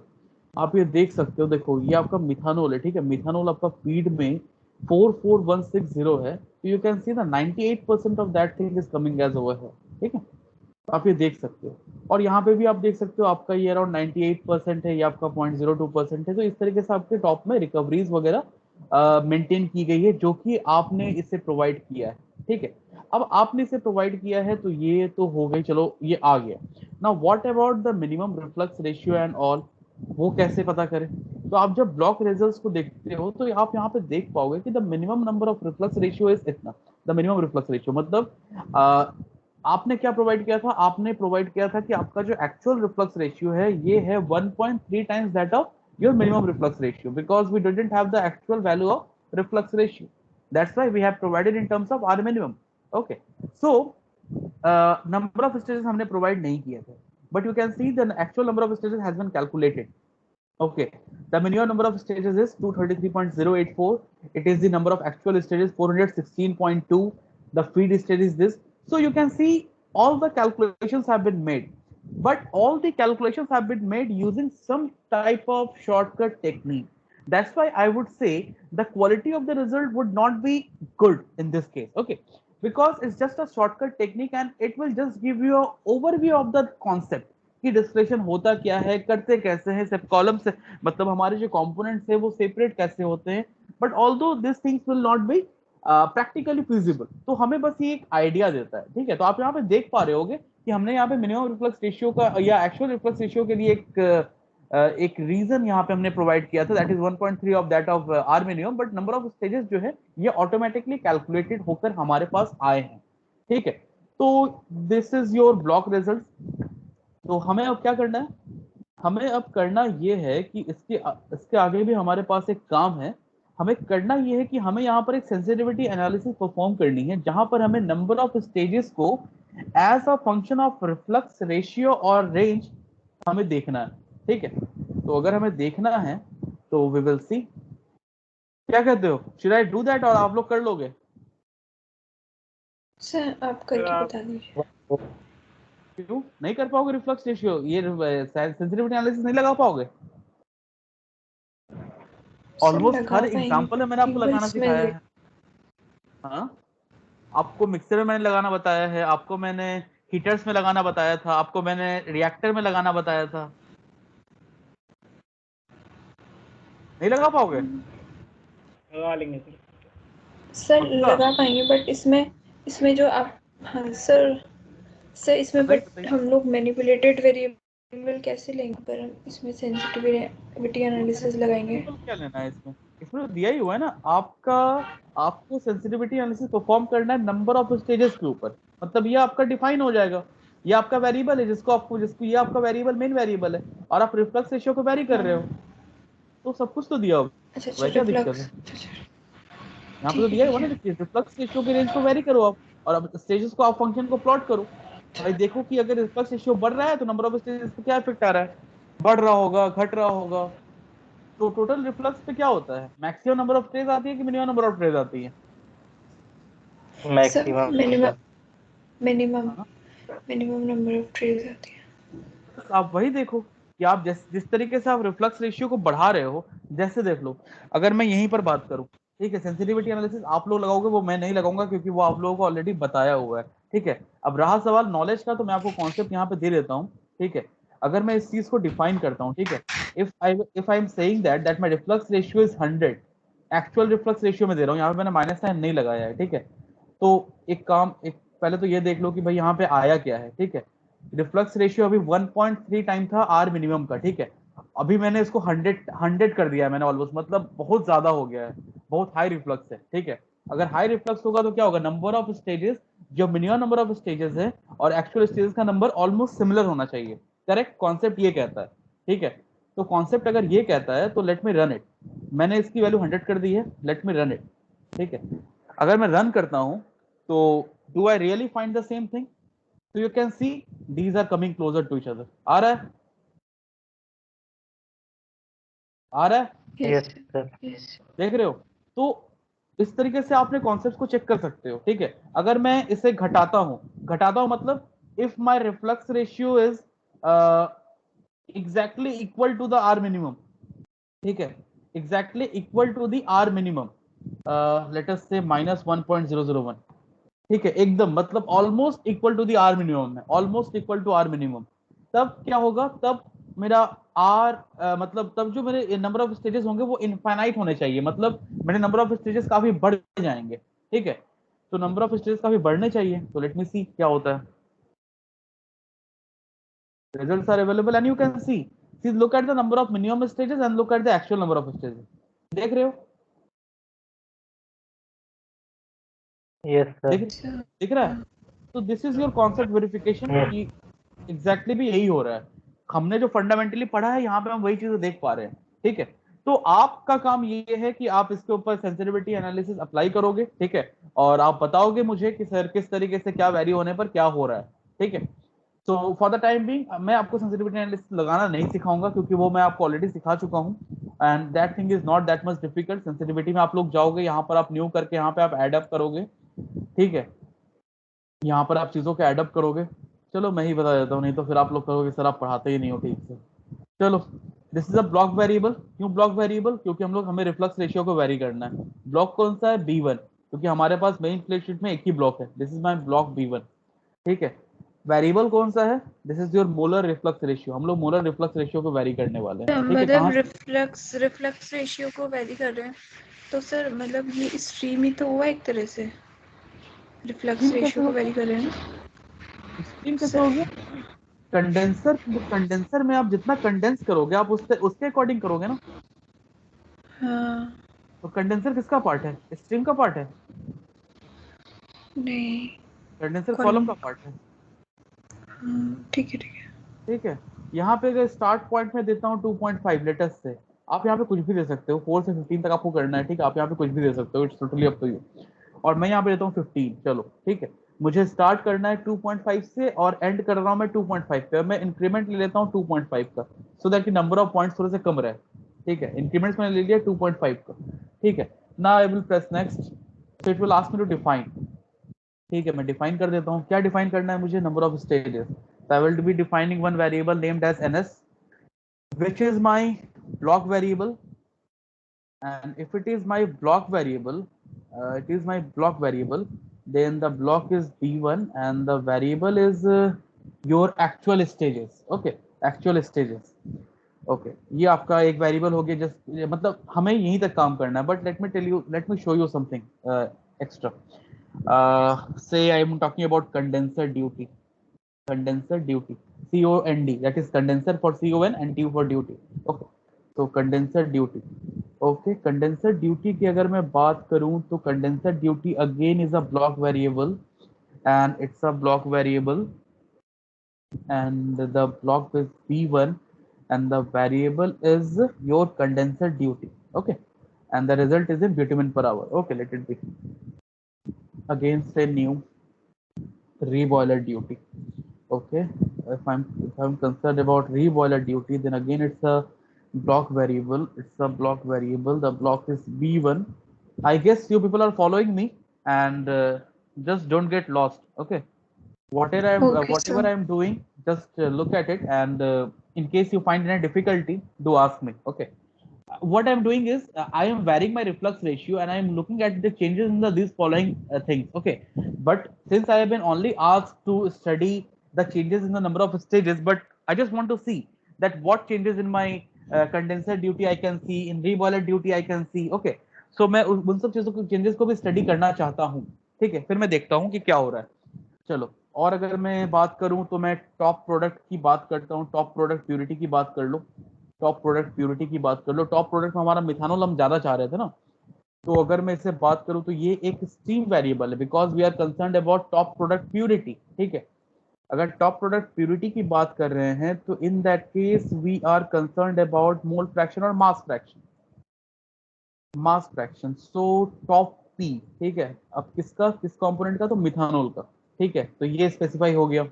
आप ये देख सकते हो, देखो ये आपका मिथानोल है, ठीक है। मिथानोल आपका फीड में 44160 है, तो you can see the 98% of that thing is coming as over है, ठीक है। आप ये देख सकते हो, और यहाँ पे भी आप देख सकते हो आपका ये अराउंड 98% है, ये आपका 0.02% है। तो इस तरीके से आपके टॉप में रिकवरीज वगैरह मेंटेन की गई है, जो कि आपने इसे प्रोवाइड किया है, ठीक है। अब आपने इसे प्रोवाइड किया है तो ये तो हो गई, चलो ये आ गया। Now what about the minimum reflux ratio and all, वो कैसे पता करें? तो आप जब ब्लॉक रिजल्ट्स को देखते हो तो आप यहाँ पे देख पाओगे कि the minimum number of reflux ratio is इतना। द मिनिमम रिफ्लक्स रेशियो मतलब आपने क्या प्रोवाइड किया था? आपने प्रोवाइड किया था कि आपका जो एक्चुअल रिफ्लक्स रेशियो है ये है 1.3 times that of your minimum reflux ratio, because we didn't have the actual value of reflux ratio, that's why we have provided in terms of R minimum. Okay, so number of stages हमने provide नहीं किए थे, but you can see the actual number of stages has been calculated. Okay, the minimum number of stages is 233.084. It is the number of actual stages 416.2. The feed stage is this. So you can see all the calculations have been made, but all the calculations have been made using some type of shortcut technique. That's why I would say the quality of the result would not be good in this case. Okay, because it's just a shortcut technique and it will just give you an overview of the concept कि distillation होता क्या है, करते कैसे हैं, सब column से मतलब हमारे जो कंपोनेंट्स है वो सेपरेट कैसे होते हैं, but although this things will not be practically feasible, तो हमें बस ये एक आइडिया देता है, ठीक है। तो आप यहाँ पे देख पा रहे होगे कि हमने यहाँ पे मिनिमम रिफ्लक्स रेशियो का या एक्चुअल रिफ्लक्स रेशियो के लिए एक एक रीजन यहाँ पे हमने प्रोवाइड किया था, that is 1.3 of that of R minimum, but number of stages जो है ये ऑटोमेटिकली कैलकुलेटेड होकर हमारे पास आए हैं, ठीक है। तो this is your block result. तो हमें अब क्या करना है, हमें अब करना ये है कि इसके आगे भी हमारे पास एक काम है। हमें करना ये है कि हमें यहाँ पर एक सेंसिटिविटी एनालिसिस परफॉर्म करनी है, जहां पर हमें नंबर ऑफ स्टेजेस को as a function of reflux ratio और रेंज हमें देखना है, ठीक है। तो अगर हमें देखना है तो वी विल सी, क्या कहते हो, शुड आई डू दैट और आप लोग कर लोगे? सर आप करके बता दीजिए। क्यों नहीं कर पाओगे रिफ्लक्स रेशियो, ये सेंसिटिविटी एनालिसिस नहीं लगा पाओगे? ऑलमोस्ट हर एग्जांपल में मैंने आपको लगाना सिखाया है। हाँ, आपको मिक्सर में मैंने लगाना बताया है, आपको मैंने हीटर्स में लगाना बताया था, आपको मैंने रिएक्टर में लगाना बताया था। नहीं लगा पाओगे? लगा लेंगे सर लगा पाएंगे, बट इसमें जो आप, हाँ सर इसमें बट हम लोग मैनिपुलेटेड वेरिएबल कैसे लेंगे, पर हम इसमें सेंसिटिविटी एनालिसिस लगाएंगे। क्या लेना है इसमें? इसमें तो दिया ही हुआ है ना आपको सेंसिटिविटी एनालिसिस परफॉर्म करना है नंबर ऑफ स्टेजेस के ऊपर, मतलब ये आपका डिफाइन हो जाएगा, ये आपका वेरिएबल है जिसको ये आपका वेरिएबल मेन वेरिएबल है, और आप रिफ्लक्स रेशियो को वेरी कर रहे हो, तो सब कुछ तो दिया होगा। अच्छा क्या दिक्कत है? यहाँ पे तो दिया हुआ ना, रिफ्लक्स रेशियो की रेंज को वेरी करो आप, और अब स्टेजेस को आप फंक्शन को प्लॉट करो। भाई देखो कि अगर रिफ्लक्स रेशियो बढ़ रहा है तो नंबर ऑफ स्टेजेस पे क्या इफेक्ट आ रहा है, बढ़ रहा होगा, घट रहा होगा। तो टोटल रिफ्लक्स पे क्या होता है, मैक्सिमम नंबर ऑफ ट्रेज आती है कि मिनिमम नंबर ऑफ ट्रेज आती है? Maximum minimum number of trays आती है। तो आप वही देखो कि आप जिस तरीके से आप रिफ्लक्स रेशियो को बढ़ा रहे हो, जैसे देख लो, अगर मैं यहीं पर बात करूं, ठीक है, सेंसिटिविटी एनालिसिस आप लोग लगाओगे, वो मैं नहीं लगाऊंगा क्योंकि वो आप लोगों को ऑलरेडी बताया हुआ है, ठीक है। अब रहा सवाल नॉलेज का, तो मैं आपको कॉन्सेप्ट यहाँ पे दे देता हूँ, ठीक है। अगर मैं इस चीज को डिफाइन करता हूँ, ठीक है, if I am saying that my reflux ratio is 100, actual reflux ratio में दे रहा हूँ, यहाँ पे मैंने माइनस साइन नहीं लगाया है, ठीक है। तो एक पहले तो ये देख लो कि भाई यहाँ पे आया क्या है, ठीक है। रिफ्लक्स रेशियो अभी 1.3 टाइम था आर मिनिमम का, ठीक है। अभी मैंने इसको 100 कर दिया है मैंने ऑलमोस्ट, मतलब बहुत ज्यादा हो गया है, बहुत हाई रिफ्लक्स है, ठीक है। अगर हाई रिफ्लक्स होगा तो क्या होगा, नंबर ऑफ स्टेजेस, जो मिनिमम नंबर ऑफ स्टेजेस है और एक्चुअल स्टेजेस का नंबर ऑलमोस्ट सिमिलर होना चाहिए, करेक्ट, कॉन्सेप्ट ये कहता है, ठीक है। तो कॉन्सेप्ट अगर ये कहता है तो लेट मी रन इट, मैंने इसकी वैल्यू 100 कर दी है, लेट मी रन इट, ठीक है। अगर मैं रन करता हूं तो do I really find the same thing? So you can see these are coming closer to each other. आ रहा है? आ रहा है? Yes sir. देख रहे हो? तो इस तरीके से आपने कॉन्सेप्ट को चेक कर सकते हो, ठीक है। अगर मैं इसे घटाता हूं मतलब if my reflux ratio is exactly equal to the R minimum, ठीक है, exactly equal to the R minimum, let us say -1.001, ठीक है, एकदम मतलब almost equal to the R minimum है, almost equal to R minimum. तब क्या होगा, तब मेरा आर मतलब तब जो मेरे नंबर ऑफ स्टेजेस होंगे वो इनफाइनाइट होने चाहिए, मतलब मेरे नंबर ऑफ स्टेजेस काफी बढ़ जाएंगे, ठीक है। तो नंबर ऑफ स्टेजेस काफी बढ़ने चाहिए, तो लेट मी सी क्या होता है। Results are available and you can see look at the number of minimum stages and look at the actual number of stages. देख रहे हो? Yes sir. दिख रहा है? तो this is your concept verification कि एग्जैक्टली भी यही हो रहा है। हमने जो फंडामेंटली पढ़ा है यहाँ पे हम वही चीजें देख पा रहे हैं, ठीक है। तो आपका काम ये है कि आप इसके ऊपर सेंसिटिविटी एनालिसिस अप्लाई करोगे, ठीक है, और आप बताओगे मुझे कि सर किस तरीके से क्या वैरी होने पर क्या हो रहा है, ठीक है। So for the time being मैं आपको सेंसिटिविटी एनालिसिस लगाना नहीं सिखाऊंगा क्योंकि वो मैं आपको ऑलरेडी सिखा चुका हूँ, and that thing is not that much difficult. Sensitivity में आप लोग जाओगे, यहाँ पर आप न्यू करके यहाँ पे आप एड अप करोगे, ठीक है, यहाँ पर आप चीजों को एडअप करोगे। चलो मैं ही बता देता हूँ, नहीं तो फिर आप लोग कहोगे सर आप पढ़ाते ही नहीं हो ठीक से। चलो, this is a block variable. क्यों ब्लॉक वेरिएबल? क्योंकि हमें रिफ्लक्स रेशियो को वेरी करना है। ब्लॉक कौन सा है? B1, क्योंकि हमारे पास मेन प्ले शीट में एक ही ब्लॉक है, this is my block B1, ठीक है। वेरिएबल कौन सा है? This is your molar reflux ratio, हम लोग मोलर रिफ्लक्स रेशियो को वेरी करने वाले हैं, ठीक है। मतलब रिफ्लक्स रेशियो को वेरी कर रहे हैं, तो सर मतलब ये स्ट्रीम ही तो हुआ एक तरह से, रिफ्लक्स रेशियो को वेरी कर रहे हैं ना। स्ट्रीम कैसे हो गया? कंडेंसर में आप जितना कंडेंस करोगे आप उसके अकॉर्डिंग करोगे ना। हाँ तो कंडेंसर किसका पार्ट है? स्ट्रीम का पार्ट है? नहीं कंडेंसर कॉलम कॉलम। का पार्ट है। ठीक है ठीक है। ठीक है, यहाँ पे अगर स्टार्ट पॉइंट में देता हूँ 2.5 लेटेस्ट से, आप यहाँ पे कुछ भी दे सकते हो, 4 से 15 तक आपको करना है। ठीक है, आप यहाँ पे कुछ भी दे सकते हो, it's totally up to you. और मैं यहाँ पे देता हूँ 15, चलो ठीक है। मुझे स्टार्ट करना है 2.5 से और एंड कर रहा हूँ मैं 2.5 पे। मैं इंक्रीमेंट ले लेता हूँ 2.5 का, सो दैट कि नंबर ऑफ पॉइंट्स थोड़े से कम रहे। ठीक है, इंक्रीमेंट्स मैंने ले लिया 2.5 का। ठीक है, now I will press next, so it will ask me to define. ठीक है, मैं डिफाइन कर देता हूँ। क्या डिफाइन करना है मुझे? Number of stages. So I will be defining one variable named as ns, which is my block variable. And if it is my block variable, then the block is b1 and the variable is your actual stages. Okay, actual stages. Okay ये आपका एक variable हो गया। Just मतलब हमें यहीं तक काम करना है, but let me show you something extra. say I am talking about condenser duty. COND, that is condenser for CON and DU for duty. Okay, तो condenser duty. Okay, condenser duty की अगर मैं बात करूं तो condenser duty again is a block variable, and it's a block variable, and the block is B1 and the variable is your condenser duty. Okay, and the result is in bitumen per hour. Okay, let it be. Again say new reboiler duty. Okay, if I'm concerned about reboiler duty, then again it's a block variable. The block is b1. I guess you people are following me, and just don't get lost. Okay, okay whatever sir. I'm doing, just look at it, and in case you find any difficulty, do ask me. Okay, what I'm doing is I am varying my reflux ratio and I am looking at the changes in these following things. Okay, but since I have been only asked to study the changes in the number of stages, but I just want to see that what changes in my condenser duty I can see, in reboiler duty I can see. Okay, so मैं उन सब चीजों को changes को भी study करना चाहता हूँ। ठीक है, फिर मैं देखता हूँ कि क्या हो रहा है। चलो, और अगर मैं बात करूं तो मैं टॉप प्रोडक्ट की बात करता हूं। टॉप प्रोडक्ट प्यूरिटी की बात कर लो। टॉप प्रोडक्ट प्यूरिटी की बात कर लो। टॉप प्रोडक्ट में हमारा मिथानोल हम ज्यादा चाह रहे थे ना, तो अगर मैं इससे बात करूं तो ये एक स्ट्रीम वेरिएबल है, because we are concerned about top product purity. ठीक है, अगर टॉप प्रोडक्ट प्यूरिटी की बात कर रहे हैं तो in that case we are concerned about mole fraction और mass fraction. So top P. ठीक है, अब किस कंपोनेंट का? तो मिथानोल का। ठीक है, तो ये स्पेसिफाई हो गया।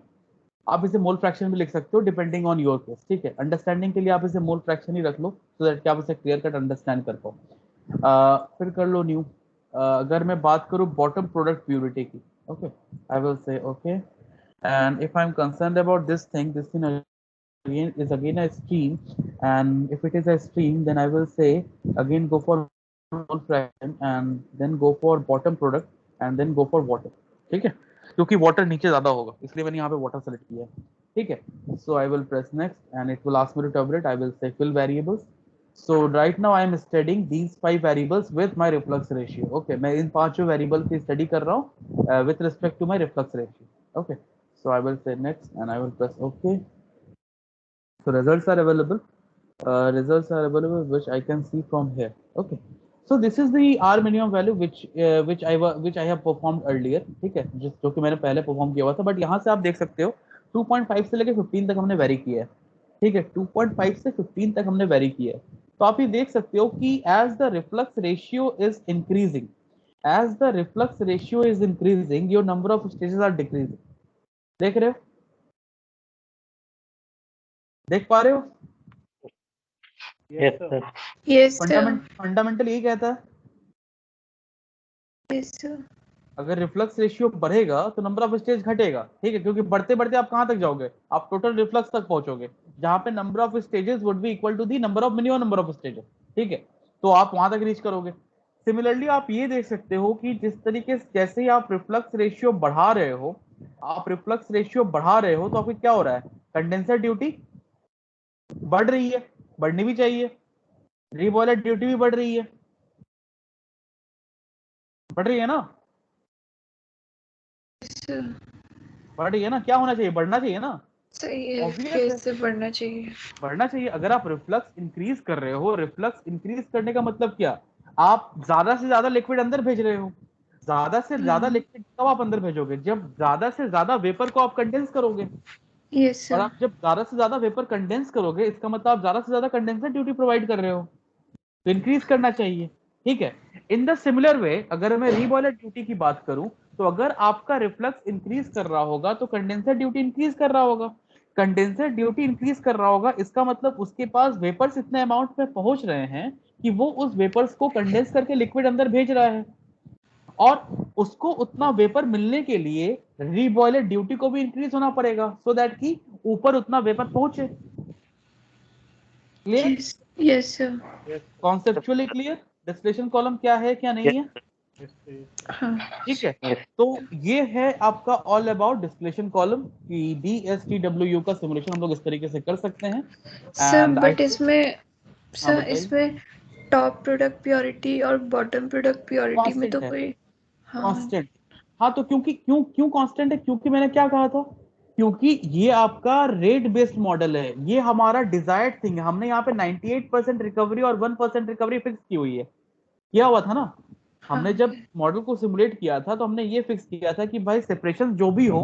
आप इसे मोल फ्रैक्शन भी लिख सकते हो डिपेंडिंग ऑन योर केस। ठीक है, अंडरस्टैंडिंग के लिए आप इसे मोल फ्रैक्शन ही रख लो, सो दैट कि आप इसे क्लियर कट अंडरस्टैंड कर पाओ। फिर कर लो न्यू। अगर मैं बात करूं बॉटम प्रोडक्ट प्यूरिटी की, ओके, आई विल से okay, and if I am concerned about this thing again is again a stream, and if it is a stream then I will say again go for mole fraction and then go for bottom product and then go for water. ठीक है, क्योंकि water नीचे ज्यादा होगा इसलिए मैंने यहाँ पे वाटर सेलेक्ट किया है। ठीक है, so I will press next and it will ask me to tabulate. I will say fill variables. So right now I am studying these 5 variables with my reflux ratio. Okay, मैं इन 5 variable की study कर रहा हूँ with respect to my reflux ratio. Okay, so I will say next and I will press okay. So results are available. Which I can see from here. Okay. So this is the R minimum value which I have performed earlier. ठीक है, जो कि मैंने पहले perform किया हुआ था, but यहाँ से आप देख सकते हो 2.5 से लेके 15 तक हमने वेरी किया है। ठीक है, 2.5 से 15 तक हमने वेरी किया है। तो आप ये देख सकते हो कि as the reflux ratio is increasing your number of stages are decreasing. देख रहे हो? देख पा रहे हो? Yes sir. Yes sir. Fundamental यही कहता है। Yes sir. अगर रिफ्लक्स रेशियो बढ़ेगा तो नंबर ऑफ स्टेज घटेगा। ठीक है, क्योंकि बढ़ते बढ़ते आप कहां तक जाओगे? आप टोटल रिफ्लक्स तक पहुंचोगे, जहां पे number of stages would be equal to the number of minimum number of stages. ठीक है, तो आप वहां तक रीच करोगे। सिमिलरली आप ये देख सकते हो कि जिस तरीके से जैसे ही आप रिफ्लक्स रेशियो बढ़ा रहे हो, तो आपको क्या हो रहा है? कंडेंसर ड्यूटी बढ़ रही है, बढ़नी भी चाहिए। रीबॉयलर ड्यूटी भी बढ़ रही है ना? सर। बढ़ रही है ना? क्या होना चाहिए? बढ़ना चाहिए ना? सही है, Obvious फेज है, से बढ़ना चाहिए। बढ़ना चाहिए। अगर आप रिफ्लक्स इंक्रीज कर रहे हो, रिफ्लक्स इंक्रीज करने का मतलब क्या, आप ज्यादा से ज्यादा लिक्विड अंदर भेज रहे हो। ज्यादा से ज्यादा लिक्विड कब आप अंदर भेजोगे, जब ज्यादा से ज्यादा वेपर को आप कंडेंस करोगे। यस और सर। आप जब ज्यादा से ज्यादा वेपर कंडेंस करोगे, इसका मतलब आप ज्यादा से ज्यादा कंडेंसर ड्यूटी प्रोवाइड कर रहे हो, तो इंक्रीज करना चाहिए। ठीक है। इन द सिमिलर वे अगर मैं रीबॉयलर ड्यूटी की बात करूं, तो अगर आपका रिफ्लक्स इंक्रीज कर रहा होगा तो कंडेंसर ड्यूटी इंक्रीज कर रहा होगा। कंडेंसर ड्यूटी इंक्रीज कर रहा होगा, इसका मतलब उसके पास वेपर्स इतने अमाउंट में पहुंच रहे हैं कि वो उस वेपर्स को कंडेंस करके लिक्विड अंदर भेज रहा है, और उसको उतना वेपर मिलने के लिए रीबॉयलर ड्यूटी को भी इंक्रीज होना पड़ेगा, सो दैट कि ऊपर उतना वेपर पहुंचे। Clear? Yes yes sir. Yes conceptually clear distillation column क्या है क्या नहीं है? सर। हाँ ठीक है। Yes. तो ये है आपका ऑल अबाउट डिस्टिलेशन कॉलम की DSTWU का सिमुलेशन हम लोग इस तरीके से कर सकते हैं। सर, एंड आई बट इसमें हाँ सर बताइए। इसमें टॉप प्रोडक्ट प्योरिटी और बॉटम प्रोडक्ट प्योरिटी में तो कांस्टेंट है, कोई। हाँ कांस्टेंट। हाँ तो क्योंकि क्यों क्यों कांस्टेंट है, क्योंकि मैंने क्या कहा था, क्योंकि ये आपका रेट बेस्ड मॉडल है, ये हमारा डिजायर्ड थिंग है। हमने यहाँ पे 98% रिकवरी और 1% रिकवरी फिक्स की हुई है, किया हुआ था ना। हाँ हमने जब मॉडल को सिमुलेट किया था तो हमने ये फिक्स किया था कि भाई सेपरेशन जो भी हो,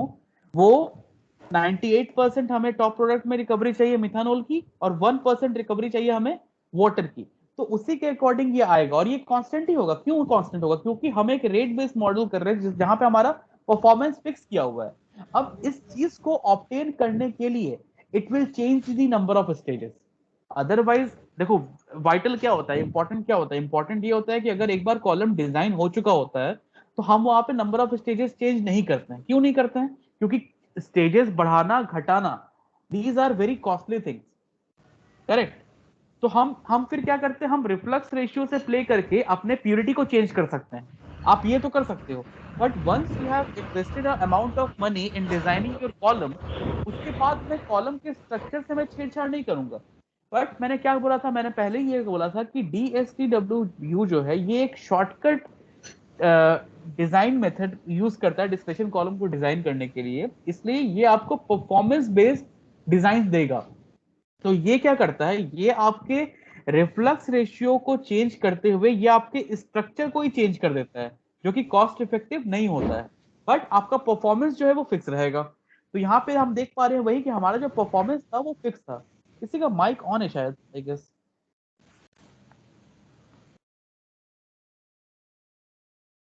वो 98% हमें टॉप प्रोडक्ट में रिकवरी चाहिए मिथानॉल की, और 1% रिकवरी चाहिए हमें वाटर की। तो उसी के अकॉर्डिंग ये आएगा, और ये कांस्टेंट ही होगा। क्यों कांस्टेंट होगा? क्योंकि हम एक रेट बेस्ड मॉडल कर रहे हैं जहां पे हमारा परफॉर्मेंस फिक्स किया हुआ है। अब इस चीज को ऑब्टेन करने के लिए it will change the number of stages. Otherwise देखो, वाइटल क्या होता है, इंपॉर्टेंट क्या होता है, इंपॉर्टेंट ये होता है कि अगर एक बार कॉलम डिजाइन हो चुका होता है तो हम वहां पे नंबर ऑफ स्टेजेस चेंज नहीं करते हैं। क्यों नहीं करते हैं? क्योंकि स्टेजेस बढ़ाना घटाना, these are very costly things. Correct. तो हम फिर क्या करते हैं, हम रिफ्लक्स रेशियो से प्ले करके अपने प्यूरिटी को चेंज कर सकते हैं। आप ये तो कर सकते हो, but once you have invested a amount of money in designing your column, उसके बाद मैं कॉलम के स्ट्रक्चर से मैं छेड़छाड़ नहीं करूंगा। बट मैंने क्या बोला था, मैंने पहले ही ये बोला था कि DSTWU जो है ये एक शॉर्टकट डिजाइन मेथड यूज करता है डिस्कशन कॉलम को डिजाइन करने के लिए, इसलिए ये आपको परफॉर्मेंस बेस्ड डिजाइन देगा। तो ये क्या करता है, ये आपके रिफ्लक्स रेशियो को चेंज करते हुए ये आपके स्ट्रक्चर को ही चेंज कर देता है, जो कि कॉस्ट इफेक्टिव नहीं होता है, बट आपका परफॉर्मेंस जो है वो फिक्स रहेगा। तो यहाँ पे हम देख पा रहे हैं वही कि हमारा जो परफॉर्मेंस था वो फिक्स था। किसी का माइक ऑन है शायद, आई गेस।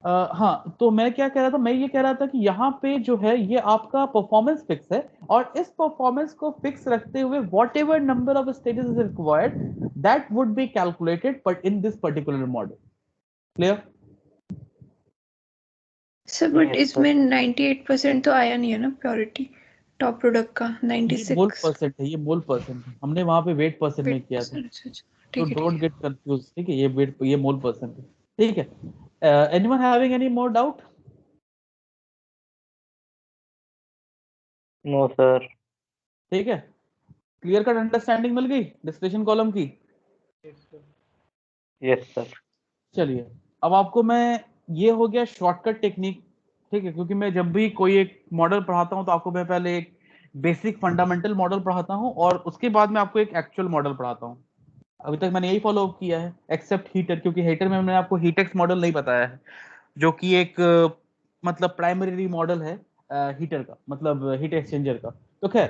हाँ, तो मैं क्या कह रहा था, मैं ये कह रहा था कि यहाँ पे जो है ये आपका परफॉर्मेंस फिक्स है, और इस परफॉर्मेंस को फिक्स रखते हुए what ever number of stages is required that would be calculated but in this particular model. Clear? Sir, but Yes, sir. इसमें 98% तो आया नहीं है ना प्योरिटी टॉप प्रोडक्ट का, ये मोल 96। परसेंट है, ये मोल परसेंट है, हमने वहां पे वेट परसेंट में किया था। अच्छा अच्छा, तो ठीक है ठीक डोंट है। गेट कंफ्यूज, ठीक है? ये वेट, ये मोल परसेंट है। ठीक है। Anyone having any more doubt? No, sir. ठीक है। क्लियर कट अंडरस्टैंडिंग मिल गई डिस्कशन कॉलम की? Yes, sir. चलिए, अब आपको मैं, ये हो गया शॉर्टकट टेक्निक। ठीक है, क्योंकि मैं जब भी कोई एक मॉडल पढ़ाता हूं तो आपको मैं पहले एक बेसिक फंडामेंटल मॉडल पढ़ाता हूं, और उसके बाद मैं आपको एक एक्चुअल मॉडल पढ़ाता हूं। अभी तक मैंने यही फॉलो अप किया है, एक्सेप्ट हीटर, क्योंकि हीटर में मैंने आपको हीटेक्स मॉडल नहीं बताया है, जो कि एक मतलब प्राइमरी मॉडल है हीटर का, मतलब हीट एक्सचेंजर का। तो खैर,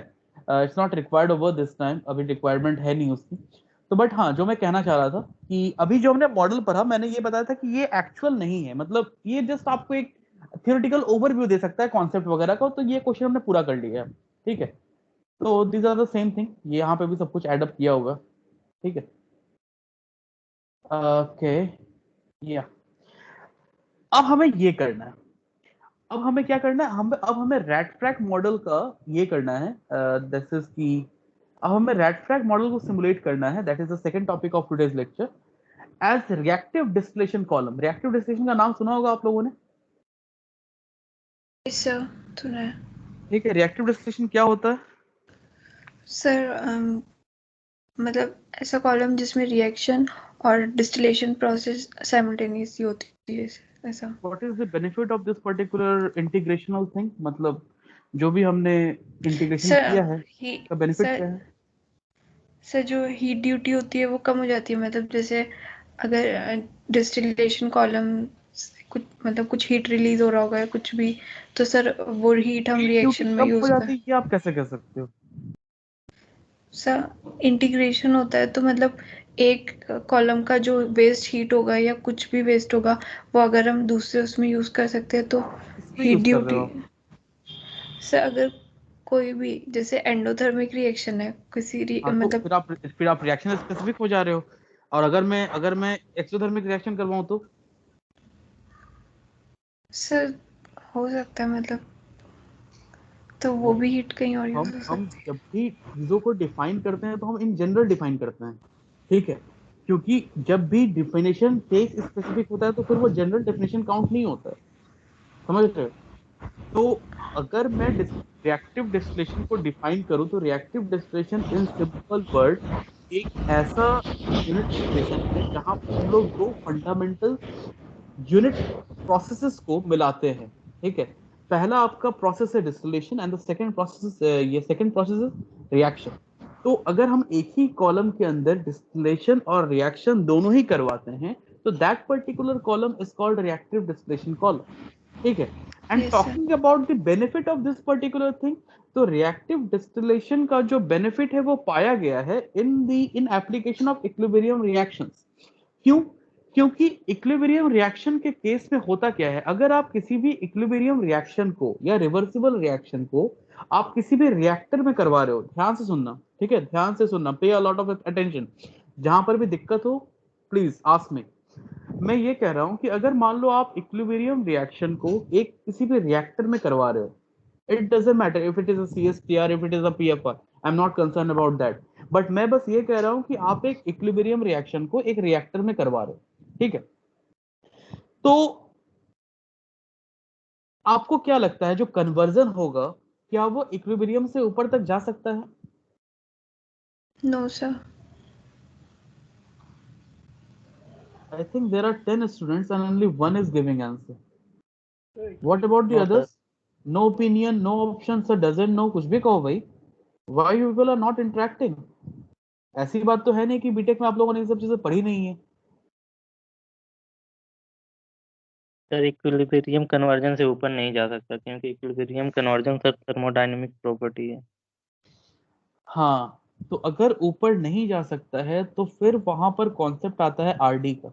it's not required over this time, अभी रिक्वायरमेंट है नहीं उसकी। तो बट हाँ, जो मैं कहना चाह रहा था कि अभी जो हमने मॉडल पढ़ा, मैंने ये बताया था कि ये एक्चुअल नहीं है, मतलब ये जस्ट आपको एक थियोरेटिकल ओवरव्यू दे सकता है कॉन्सेप्ट वगैरह का। तो ये क्वेश्चन हमने पूरा कर लिया है। ठीक है। तो this are the same thing, ये यहाँ पे भी सब कुछ एडअप किया होगा। ठीक है। ओके। या अब हमें ये करना है, अब हमें क्या करना है, अब हमें रैट फ्रैक मॉडल का ये करना है, दिस इज की, अब हमें रैट फ्रैक मॉडल को सिमुलेट करना है। That is the second topic of today's lecture, as reactive distillation column. Reactive distillation का नाम सुना होगा आप लोगों ने? यस सर, सुना है। ठीक है, रिएक्टिव डिस्टिलेशन क्या होता है? सर, मतलब ऐसा कॉलम जिसमें रिएक्शन और डिस्टिलेशन प्रोसेस साइमल्टेनियसली होती है, ऐसा। What is the benefit of this particular integrational thing? मतलब जो भी हमने इंटीग्रेशन सर किया है ही उसका बेनिफिट क्या सर है? सर जो हीट ड्यूटी होती है वो कम हो जाती है, मतलब जैसे अगर डिस्टिलेशन कॉलम कुछ मतलब कुछ हीट रिलीज हो रहा होगा या कुछ भी, तो सर वो हीट हम हीट ड्यूटी रिएक्शन में कब हो यूज कर। जाती है ये आप कैसे कह सकते हो? सर इंटीग्रेशन होता है तो मतलब एक कॉलम का जो वेस्ट हीट होगा या कुछ भी वेस्ट होगा वो अगर हम दूसरे उसमें यूज कर सकते हैं तो इसमें हीट यूज कर रहे हो ड्यूटी। आप? सर अगर कोई भी जैसे एंडोथर्मिक रिएक्शन है हाँ तो मतलब फिर आप रिएक्शन स्पेसिफिक हो जा रहे हो। और अगर मैं एक्सोथर्मिक रिएक्शन करवाऊं तो? सर हो सकता है मतलब, तो वो भी हीट कहीं और यूज हम हो हम सकती जब भी चीजों को डिफाइन करते हैं तो हम इन जनरल डिफाइन करते हैं, ठीक है? क्योंकि जब भी डिफिनेशन केस स्पेसिफिक होता है तो फिर वो जनरल डेफिनेशन काउंट नहीं होता है, समझ रहे हो? तो अगर मैं रिएक्टिव डिस्टिलेशन को डिफाइन करूं तो reactive distillation in simple word एक ऐसा यूनिट डिस्टिलेशन है जहां पर हम लोग दो फंडामेंटल यूनिट प्रोसेसेस को मिलाते हैं, ठीक है? पहला आपका प्रोसेस है distillation and the second process, ये सेकंड प्रोसेस इज रिएक्शन। तो अगर हम एक ही कॉलम के अंदर डिस्टिलेशन और रिएक्शन दोनों ही करवाते हैं तो that particular column is called reactive distillation column, ठीक है? एंड है। Yes sir. Talking about the benefit of this particular thing, तो रिएक्टिव डिस्टिलेशन का जो बेनिफिट है वो पाया गया है इन एप्लीकेशन ऑफ इक्विलिब्रियम रिएक्शंस। क्यों? क्योंकि इक्विलिब्रियम रिएक्शन के केस में होता क्या है, अगर आप किसी भी इक्विलिब्रियम रिएक्शन को या रिवर्सिबल रिएक्शन को आप किसी भी रिएक्टर में करवा रहे हो, ध्यान से सुनना, ठीक है? ध्यान से सुनना, पे अ लॉट ऑफ अटेंशन। जहां पर भी दिक्कत हो प्लीज आस्क मी। मैं ये कह रहा हूं कि अगर मान लो आप इक्विलिब्रियम रिएक्शन को एक किसी भी रिएक्टर में करवा रहे हो, it doesn't matter if it is a CSTR, if it is a PFR, I am not concern about that. But मैं बस ये कह रहा हूं कि आप एक इक्विलिब्रियम रिएक्शन को एक रिएक्टर में करवा रहे हो, ठीक है? तो आपको क्या लगता है जो कन्वर्जन होगा क्या वो इक्विलिब्रियम से ऊपर तक जा सकता है? No sir. I think there are 10 students and only one is giving answer. What about the no sir. Others? No opinion, no option, sir doesn't know, कुछ भी कहो भाई। Why you people are not interacting? ऐसी बात तो है नहीं कि बीटेक में आप लोगों ने ये सब चीजें पढ़ी नहीं है। सर इक्विलिब्रियम कन्वर्जन से ऊपर नहीं जा सकता क्योंकि equilibrium conversion sir thermodynamic property है। हाँ, तो अगर ऊपर नहीं जा सकता है तो फिर वहां पर कॉन्सेप्ट आता है आरडी का।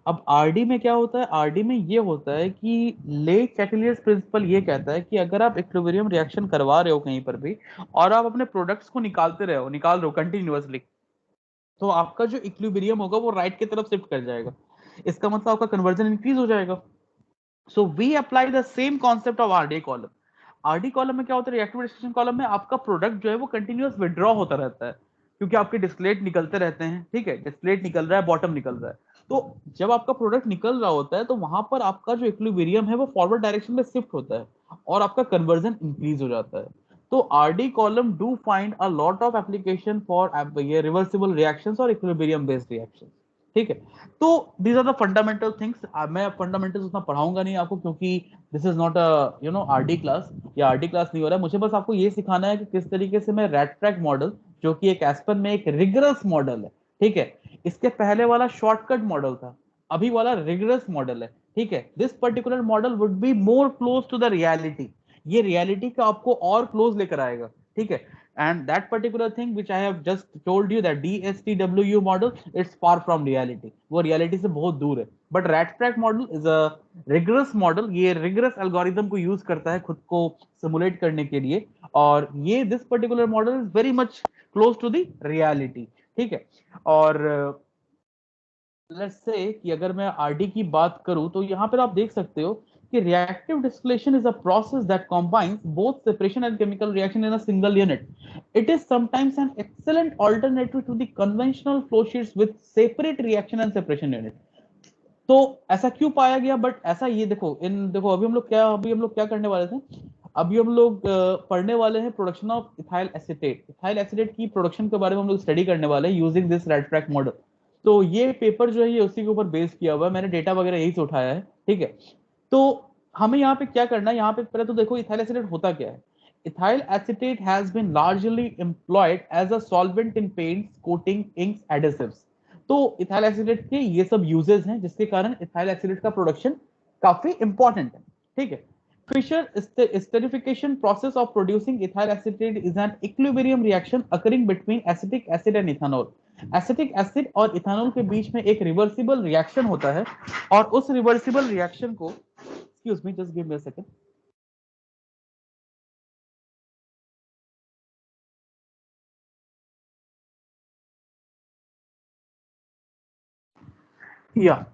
अब आरडी में क्या होता है? आरडी में ये होता है कि ले चैटलियर्स प्रिंसिपल ये कहता है कि अगर आप इक्विलिब्रियम रिएक्शन करवा रहे हो कहीं पर भी और आप अपने प्रोडक्ट्स को निकाल रहे हो कंटिन्यूअसली, तो आपका जो इक्विलिब्रियम होगा वो राइट की तरफ शिफ्ट कर जाएगा। इसका मतलब आपका कन्वर्जन इंक्रीज हो जाएगा। So we apply the same concept of RD column. RD column में क्या होता है? रिएक्टिव डिस्टिलेशन कॉलम में आपका प्रोडक्ट जो है वो कंटिन्यूअस विड्रॉ होता रहता है, क्योंकि आपके डिस्टिलेट निकलते रहते हैं, ठीक है? डिस्टिलेट निकल रहा है, बॉटम निकल रहा है। तो जब आपका प्रोडक्ट निकल रहा होता है तो वहां पर आपका जो इक्विलिब्रियम है वो फॉरवर्ड डायरेक्शन में शिफ्ट होता है और आपका कन्वर्जन इंक्रीज हो जाता है। तो RD column do find a lot of application for ये रिवर्सिबल रिएक्शंस और इक्विलिब्रियम बेस्ड रिएक्शंस, ठीक है? तो these are the fundamental things. मैं फंडामेंटल्स उतना पढ़ाऊंगा नहीं आपको क्योंकि this is not a RD class, या आरडी क्लास नहीं हो रहा है। मुझे बस आपको ये सिखाना है कि किस तरीके से मैं रैट ट्रैक मॉडल, जो कि एक एस्पेन में एक रिगरस मॉडल है, ठीक है? इसके पहले वाला शॉर्टकट मॉडल था, अभी वाला रिगरस मॉडल है, ठीक है? This particular model would be more close to the reality. ये रियलिटी का आपको और क्लोज लेकर आएगा, ठीक है? And that particular thing which I have just told you, that DSTWU model, it's far from reality. वो reality से बहुत दूर है। But RATTRAC model is a rigorous model. ये rigorous algorithm को use करता है खुद को simulate करने के लिए, और ये this particular model is very much close to the reality, ठीक है? और लेट्स से कि अगर मैं आरडी की बात करूं तो यहां पर आप देख सकते हो कि reactive distillation is a process that combines both separation and chemical reaction in a single unit. It is sometimes an excellent alternative to the conventional flow sheets with separate reaction and separation unit. तो ऐसा क्यों पाया गया? But ऐसा, ये देखो अभी हम लोग क्या करने वाले थे? अभी हम लोग पढ़ने वाले हैं production of ethyl acetate. Ethyl acetate की प्रोडक्शन के बारे में हम लोग स्टडी करने वाले हैं using this rat track model. तो ये पेपर जो है ये उसी के ऊपर बेस किया हुआ है, मैंने डेटा वगैरह यही से उठाया है, ठीक है? तो हमें यहाँ पे क्या करना है, यहाँ पे पहले तो देखो इथाइल एसीटेट होता क्या है। ethyl acetate has been largely employed as a solvent in paints, coating, inks, adhesives. तो इथाइल एसिटेट के ये सब यूजेस हैं जिसके कारण इथाइल एसिटेट का प्रोडक्शन काफी इंपॉर्टेंट है, ठीक है। Fischer esterification process of producing ethyl acetate is an equilibrium reaction occurring between acetic acid and ethanol. Acetic acid और इथानॉल के बीच में एक रिवर्सिबल रिएक्शन होता है और उस रिवर्सिबल रिएक्शन को, excuse me, just give me a second. Yeah,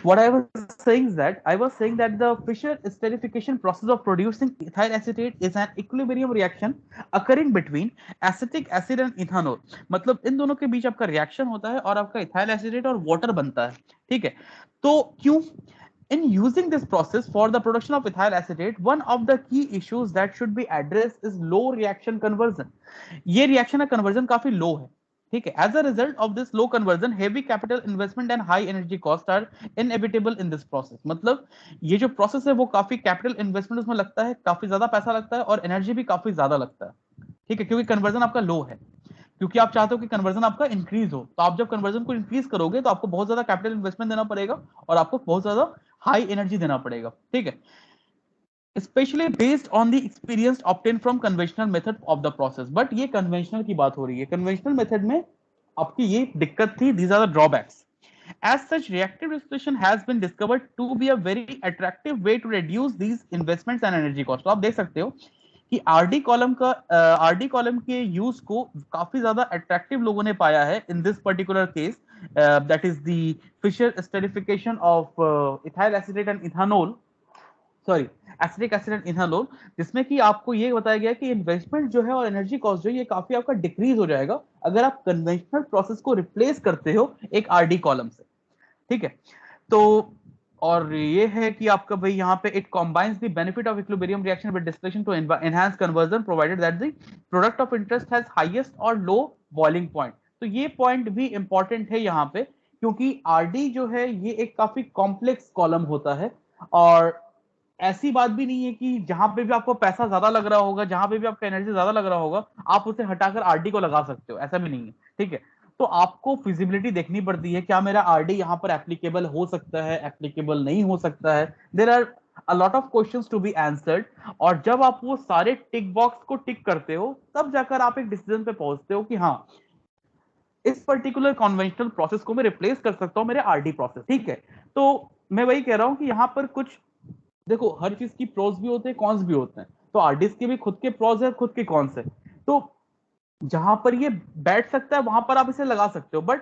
what I was saying that the Fischer esterification process of producing ethyl acetate is an equilibrium reaction occurring between acetic acid and ethanol. मतलब इन दोनों के बीच आपका reaction होता है और आपका ethyl acetate और water बनता है, ठीक है। तो क्यों? In using this process for the production of ethyl acetate, one of the key issues that should be addressed is low reaction conversion. ये रिएक्शन का कन्वर्जन काफी लो है, ठीक है। As a result of this low conversion, heavy capital investment and high energy cost are inevitable in this process. मतलब ये जो process है वो काफी कैपिटल इन्वेस्टमेंट उसमें लगता है, काफी ज्यादा पैसा लगता है और एनर्जी भी काफी ज्यादा लगता है, ठीक है, क्योंकि कन्वर्जन आपका लो है। क्योंकि आप चाहते हो कि कन्वर्जन आपका इंक्रीज हो, तो आप जब कन्वर्जन को इंक्रीज करोगे तो आपको बहुत ज्यादा कैपिटल इन्वेस्टमेंट देना पड़ेगा और आपको बहुत ज्यादा हाई एनर्जी देना पड़ेगा, ठीक है। Especially based on the experience obtained from conventional method of the process. But ये conventional की बात हो रही है, conventional method में आपकी ये दिक्कत थी, these are the drawbacks. As such, reactive distillation has been discovered to be a very attractive way to reduce these investments and energy cost. तो आप देख सकते हो कि आरडी कॉलम के यूज को काफी ज्यादा अट्रैक्टिव लोगों ने पाया है in this particular case, that is the Fischer esterification of ethyl acetate and ethanol, sorry acetic acid and ethanol, जिसमें कि आपको ये बताया गया कि इन्वेस्टमेंट जो है और एनर्जी कॉस्ट जो है ये काफी आपका डिक्रीज हो जाएगा अगर आप कन्वेंशनल प्रोसेस को रिप्लेस करते हो एक आरडी कॉलम से, ठीक है। तो और ये है कि आपका भाई यहाँ पे it combines the benefit of equilibrium reaction with distillation to enhance conversion provided that the product of interest has highest और लो बॉइलिंग पॉइंट। तो ये पॉइंट भी इंपॉर्टेंट है यहाँ पे, क्योंकि आरडी जो है ये एक काफी कॉम्प्लेक्स कॉलम होता है और ऐसी बात भी नहीं है कि जहां पे भी आपको पैसा ज्यादा लग रहा होगा, जहां पे भी आपका एनर्जी ज्यादा लग रहा होगा, आप उसे हटाकर आरडी को लगा सकते हो, ऐसा भी नहीं है, ठीक है। तो आपको फिजिबिलिटी देखनी पड़ती है, क्या मेरा आरडी यहाँ पर एप्लीकेबल हो सकता है, एप्लीकेबल नहीं हो सकता है। There are a lot of questions to be answered, और जब आप वो सारे टिक बॉक्स को टिक करते हो तब जाकर आप एक डिसीजन पे पहुंचते हो कि हाँ इस पर्टिकुलर कन्वेंशनल प्रोसेस को मैं रिप्लेस कर सकता हूं मेरे आरडी प्रोसेस, ठीक है। तो मैं वही कह रहा हूं कि यहाँ पर कुछ देखो, हर चीज की प्रोज भी होते हैं, कॉन्स भी होते हैं, तो आर्टिस्ट के भी खुद के प्रोज है, खुद के कॉन्स है। तो जहां पर ये बैठ सकता है वहां पर आप इसे लगा सकते हो, बट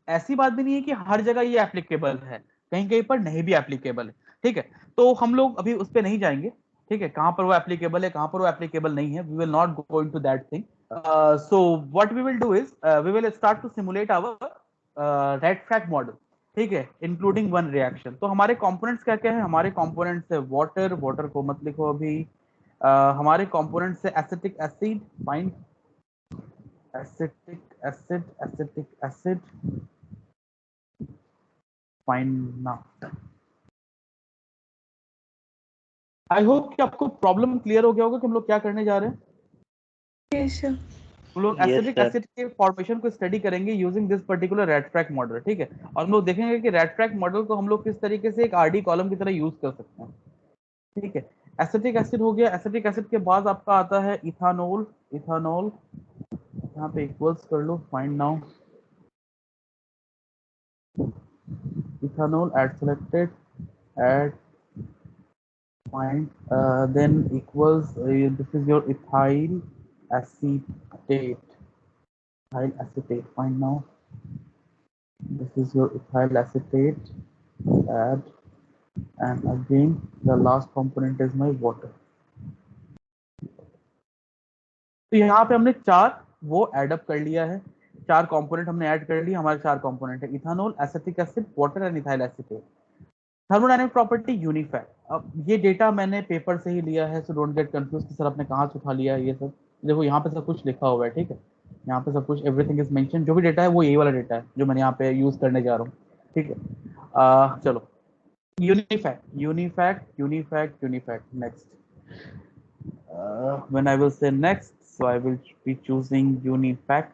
ऐसी बात भी नहीं है कि हर जगह ये एप्लीकेबल है, कहीं कहीं पर नहीं भी एप्लीकेबल है, ठीक है। तो हम लोग अभी उस पर नहीं जाएंगे, ठीक है, कहां पर वो एप्लीकेबल है, कहां पर वो एप्लीकेबल नहीं है, we will not go into that thing. So what we will do is we will start to simulate our RadFrac model, ठीक है, इंक्लूडिंग वन रिएक्शन। तो हमारे कंपोनेंट्स क्या क्या है? हमारे कंपोनेंट्स है वाटर, वाटर को मत लिखो अभी, हमारे कंपोनेंट्स है acetic acid, fine, acetic acid, acetic acid, fine ना। आई होप कि आपको प्रॉब्लम क्लियर हो गया होगा कि हम लोग क्या करने जा रहे हैं। yes, sir. हम लोग Yes, एसिटिक sir. एसिड के फॉर्मेशन को स्टडी करेंगे using this particular red frag model, ठीक है। और हम लोग देखेंगे कि रेड फ्रैग मॉडल को हम लोग किस तरीके से एक आरडी कॉलम की तरह यूज कर सकते हैं, ठीक है। एसिटिक एसिड हो गया, एसिटिक एसिड के बाद आपका आता है इथानोल, इथानोल यहाँ पे इक्वल्स कर लो, find now ethanol at selected, at find then equals this is your ethyl acetate, ethyl acetate, find now this is your ethyl acetate, add, and again the last component is my water। तो यहाँ पे हमने चार वो add up कर लिया है, चार कंपोनेंट हमने ऐड कर लिया, हमारे चार कंपोनेंट है ethanol, acetic acid, water and ethyl acetate. Thermodynamic property UNIFAC, अब ये डेटा मैंने पेपर से ही लिया है, सो डोंट गेट कंफ्यूज कि सर आपने कहाँ से उठा लिया है ये सब। देखो यहाँ पे सब कुछ लिखा हुआ है, ठीक है, यहाँ पे सब कुछ एवरीथिंग इज मेंशन, जो भी डेटा है वो यही वाला डेटा है जो मैंने यहाँ पे यूज करने जा रहा हूँ, ठीक है। चलो यूनिफैक्ट, यूनिफैक्ट, यूनिफैक्ट, यूनिफैक्ट, next when I will say next, so I will be choosing Unifact.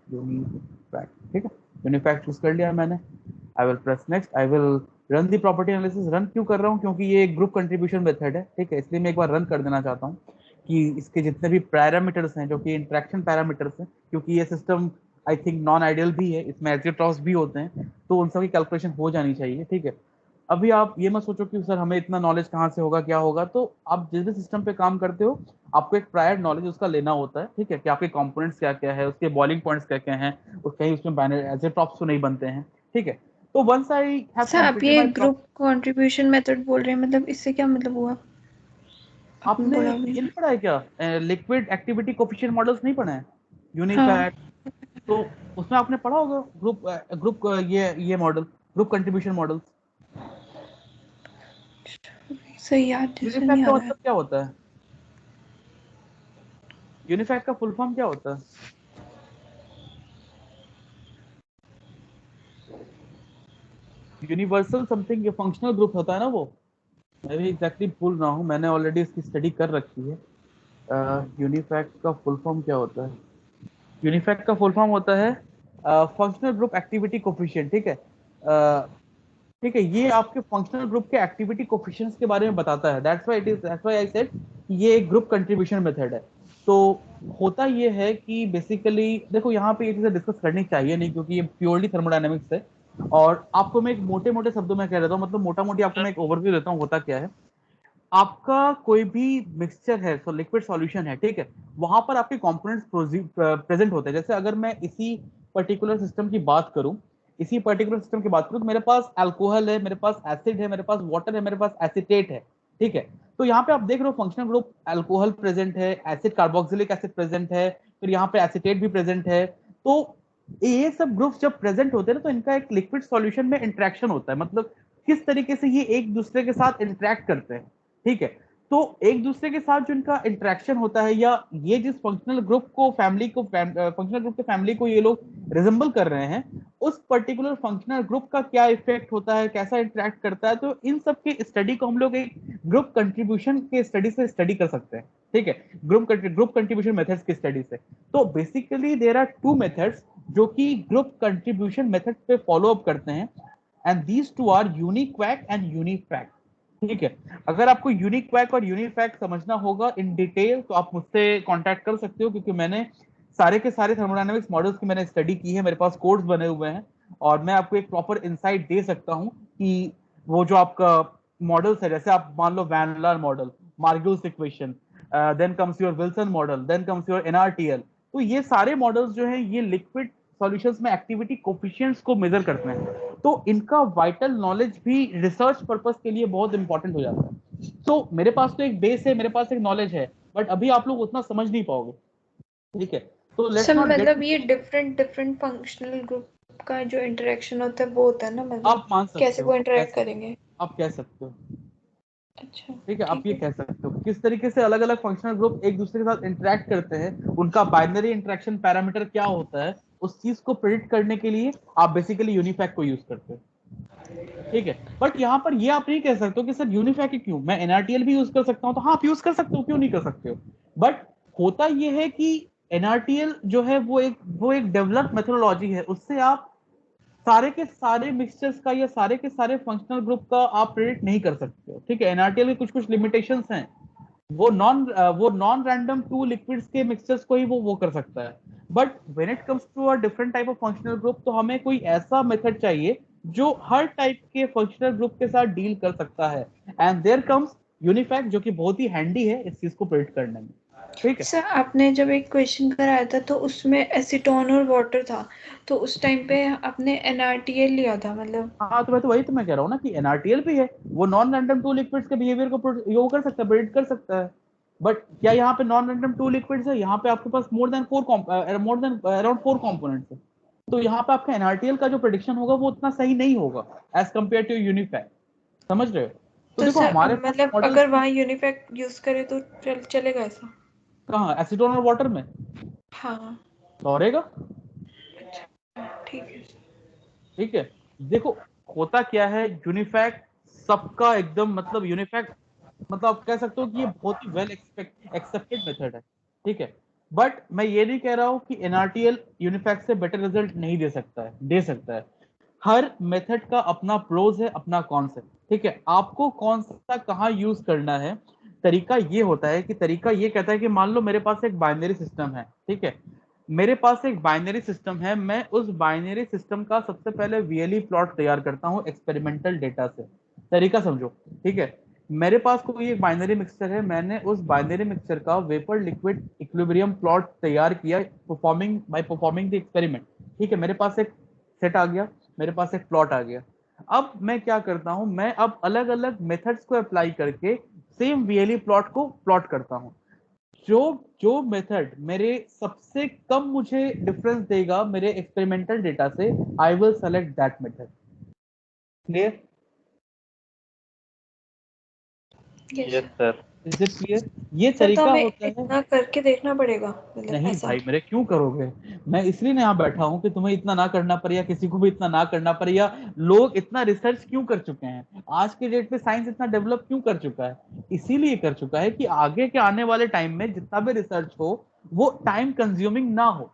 ठीक है, Unifact चूज कर लिया मैंने. I will press next. I will run the property analysis. Run क्यों कर रहा हूँ? क्योंकि ये एक ग्रुप कंट्रीब्यूशन मेथड है, ठीक है, इसलिए मैं एक बार रन कर देना चाहता हूँ कि इसके जितने भी पैरामीटर्स हैं जो कि इंटरेक्शन पैरामीटर्स हैं, क्योंकि ये system I think non ideal भी है, इसमें एजियोट्रॉप्स भी होते हैं, तो उन सबकी कैलकुलेशन हो जानी चाहिए, ठीक है. अभी आप ये मत सोचो कि सर हमें इतना नॉलेज कहाँ से होगा, क्या होगा. तो आप जिस भी सिस्टम पे काम करते हो आपको एक प्रायर नॉलेज उसका लेना होता है, ठीक है, कि आपके कंपोनेंट्स क्या क्या है, उसके बॉइलिंग पॉइंट्स क्या क्या हैं, और कहीं उसमें एजियोट्रॉप्स तो नहीं बनते हैं, ठीक है. तो वंस आई हैव सर आप कंप्लीटेड ये माय ग्रुप कंट्रीब्यूशन मेथड बोल रहे हैं, मतलब इससे क्या मतलब हुआ? आपने बोला ये भी नहीं पढ़ा है क्या, लिक्विड एक्टिविटी कोफिशिएंट मॉडल्स नहीं पढ़े हैं, हाँ यूनिफैक्ट? तो उसमें आपने पढ़ा होगा ग्रुप ये मॉडल, ग्रुप कंट्रीब्यूशन मॉडल्स. सही याद जैसे नहीं यूनिफैक्ट आ का रहा है. मतलब क्या होता है? यूनिफैक्ट का फुल फॉर्म क्या होता है? यूनिवर्सल समथिंग, ये फंक्शनल ग्रुप होता है ना वो. मैं भी एग्जैक्टली भूल रहा हूँ, मैंने ऑलरेडी इसकी स्टडी कर रखी है. यूनिफैक्ट का फुल फॉर्म क्या होता है? यूनिफैक्ट का फुल फॉर्म होता है फंक्शनल ग्रुप एक्टिविटी कोफिशिएंट, ठीक है. ठीक है, ये आपके फंक्शनल ग्रुप के एक्टिविटी कोफिशिएंट्स के बारे में बताता है. दैट्स व्हाई आई सेड ये एक ग्रुप कंट्रीब्यूशन मेथड है. तो होता ये है कि बेसिकली देखो यहाँ पे ये चीजें डिस्कस करनी चाहिए नहीं, क्योंकि ये प्योरली थर्मोडायनेमिक्स है. और आपको मैं एक मोटे मोटे शब्दों में कह देता हूँ, मतलब मोटा मोटी आपको मैं एक ओवरव्यू देता हूँ होता क्या है. आपका कोई भी मिक्सचर है, तो लिक्विड सॉल्यूशन है, ठीक है, वहां पर आपके कंपोनेंट्स प्रेजेंट होते हैं. जैसे अगर मैं इसी पर्टिकुलर सिस्टम की बात करूं, तो मेरे पास अल्कोहल है, मेरे पास एसिड है, मेरे पास वाटर है, मेरे पास एसिटेट है, ठीक है. तो यहाँ पे आप देख रहे हो फंक्शनल ग्रुप अल्कोहल प्रेजेंट है, एसिड कार्बोक्सिलिक एसिड प्रेजेंट है, फिर यहाँ पे एसिटेट भी प्रेजेंट है. तो ये सब ग्रुप्स जब प्रेजेंट होते हैं ना, तो इनका एक लिक्विड सॉल्यूशन में इंटरेक्शन होता है. मतलब किस तरीके से ये एक दूसरे के साथ इंटरेक्ट करते हैं, ठीक है. तो एक दूसरे के साथ जो इनका इंटरेक्शन होता है, या ये जिस फंक्शनल ग्रुप को फंक्शनल ग्रुप के फैमिली को ये लोग रिजेंबल कर रहे हैं, उस पर्टिकुलर फंक्शनल ग्रुप का क्या इफेक्ट होता है, कैसा इंटरेक्ट करता है, तो इन सब के स्टडी को हम लोग एक ग्रुप कंट्रीब्यूशन के स्टडी से स्टडी कर सकते हैं, ठीक है, ग्रुप कंट्रीब्यूशन मेथड्स की स्टडी से. तो basically there are two methods जो कि ग्रुप कंट्रीब्यूशन मेथड पे फॉलो अप करते हैं, and these two are UNIQUAC and UNIFAC, ठीक है. अगर आपको यूनिक्वैक और यूनिफैक्ट समझना होगा इन डिटेल, तो आप मुझसे कांटेक्ट कर सकते हो, क्योंकि मैंने सारे के सारे थर्मोडायनामिक्स मॉडल्स की मैंने स्टडी की है, मेरे पास कोड्स बने हुए हैं, और मैं आपको एक प्रॉपर इंसाइट दे सकता हूं कि वो जो आपका मॉडल्स है, जैसे आप मान लो van Laar model, Margules equation, then comes your Wilson model, then comes your NRTL. तो ये सारे मॉडल्स जो हैं ये लिक्विड सॉल्यूशंस में एक्टिविटी कोफिशिएंट्स को मेजर करते हैं. तो इनका वाइटल नॉलेज भी रिसर्च पर्पस के लिए बहुत इंपॉर्टेंट हो जाता है. तो मेरे पास तो एक बेस है, मेरे पास एक नॉलेज है, बट अभी आप लोग उतना समझ नहीं पाओगे, ठीक है. तो लेट्स सब नॉट गेट. मतलब ये डिफरेंट डिफरेंट फंक्शनल ग्रुप का जो इंटरेक्शन होता है वो होता है ना, आप मतलब मान सकते कैसे हो, वो इंटरेक्ट करेंगे. आप कह सकते हो, अच्छा ठीक है, आप ठीक ये है. कह सकते हो किस तरीके से अलग अलग फंक्शनल ग्रुप एक दूसरे के साथ इंटरेक्ट करते हैं, उनका बाइनरी इंटरेक्शन पैरामीटर क्या होता है, उस चीज को प्रिडिक्ट करने के लिए आप बेसिकली यूनिफैक्ट को यूज करते हो, ठीक है. बट यहाँ पर ये आप नहीं कह सकते हो कि सर यूनिफैक्ट क्यों, मैं एनआरटीएल भी यूज कर सकता हूँ. तो हाँ, आप यूज कर सकते हो, क्यों नहीं कर सकते हो. बट होता ये है कि एनआरटीएल जो है वो एक डेवलप्ड मेथोडोलॉजी है, उससे आप सारे के सारे मिक्सचर्स का या सारे के सारे फंक्शनल ग्रुप का आप प्रेडिक्ट नहीं कर सकते हो, ठीक है. एनआरटीएल के कुछ कुछ लिमिटेशंस हैं. वो नॉन रैंडम टू लिक्विड्स के मिक्सचर्स को ही वो कर सकता है. But when it comes to a different type of functional group, तो हमें कोई ऐसा मेथड चाहिए जो हर टाइप के फंक्शनल ग्रुप के साथ डील कर सकता है. एंड देयर कम्स यूनिफैक्ट, जो कि बहुत ही हैंडी है इस चीज को प्रेडिक्ट करने में, ठीक है. सर आपने जब एक क्वेश्चन कराया था तो उसमें एसीटोन और वाटर था, तो उस टाइम पे आपने एनआरटीएल लिया था मतलब. हाँ, तो वही तो मैं कह रहा हूँ ना कि एनआरटीएल भी है, वो नॉन रैंडम टू लिक्विड्स के बिहेवियर को वो कर सकता है, प्रेडिक्ट कर सकता है. बट क्या यहाँ पे नॉन रैंडम टू लिक्विड्स है, यहाँ पे आपके पास मोर देन अराउंड 4 कंपोनेंट्स है. तो यहाँ पे आपका एनआरटीएल का जो प्रेडिक्शन होगा वो उतना सही नहीं होगा एज कम्पेयर टू यूनिफैक्ट. समझ रहे हो? तो तो देखो सर हमारे पास मतलब मॉडल अगर वहाँ यूनिफैक्ट यूज करे तो चलेगा ऐसा? कहाँ, एसीटोन और वाटर में हाँ दौड़ेगा, अच्छा ठीक है. ठीक है. देखो होता क्या है, यूनिफैक्ट सबका एकदम मतलब यूनिफैक्ट मतलब आप कह सकते हो कि ये बहुत ही वेल एक्सेप्टेड मेथड है, ठीक है। बट मैं ये नहीं कह रहा हूँ कि NRTL यूनिफैक्ट से बेटर रिजल्ट नहीं दे सकता है, दे सकता है। हर मेथड का अपना प्रोज है, अपना कॉन्स है, ठीक है। आपको कौन सा कहाँ यूज करना है, तरीका ये होता है कि तरीका ये कहता है कि मान लो मेरे पास एक बाइनरी सिस्टम है, ठीक है। मेरे पास एक बाइनरी सिस्टम है, मैं उस बाइनरी सिस्टम का सबसे पहले VLE प्लॉट तैयार करता हूँ एक्सपेरिमेंटल डेटा से। तरीका समझो, ठीक है। मेरे पास कोई एक बाइनरी मिक्सचर है, मैंने उस बाइनरी मिक्सचर का वेपर लिक्विड इक्विलिब्रियम प्लॉट तैयार किया परफॉर्मिंग द एक्सपेरिमेंट, ठीक है। मेरे पास एक सेट आ गया, मेरे पास एक प्लॉट आ गया। अब मैं क्या करता हूं, मैं अब अलग अलग मेथड्स को अप्लाई करके सेम VLE प्लॉट को प्लॉट करता हूं। जो जो मेथड मेरे सबसे कम मुझे डिफरेंस देगा मेरे एक्सपेरिमेंटल डेटा से, I will select that method. Clear? Yes yes sir. Is it clear? ये सर, तो तरीका हमें होता है। इतना करके देखना पड़ेगा, मतलब नहीं ऐसा? भाई मेरे, क्यों करोगे? मैं इसलिए यहाँ बैठा हूँ कि तुम्हें इतना ना करना पड़े, या किसी को भी इतना ना करना पड़े, या लोग इतना रिसर्च क्यों कर चुके हैं आज के डेट में, साइंस इतना डेवलप क्यों कर चुका है? इसीलिए कर चुका है कि आगे के आने वाले टाइम में जितना भी रिसर्च हो वो टाइम कंज्यूमिंग ना हो।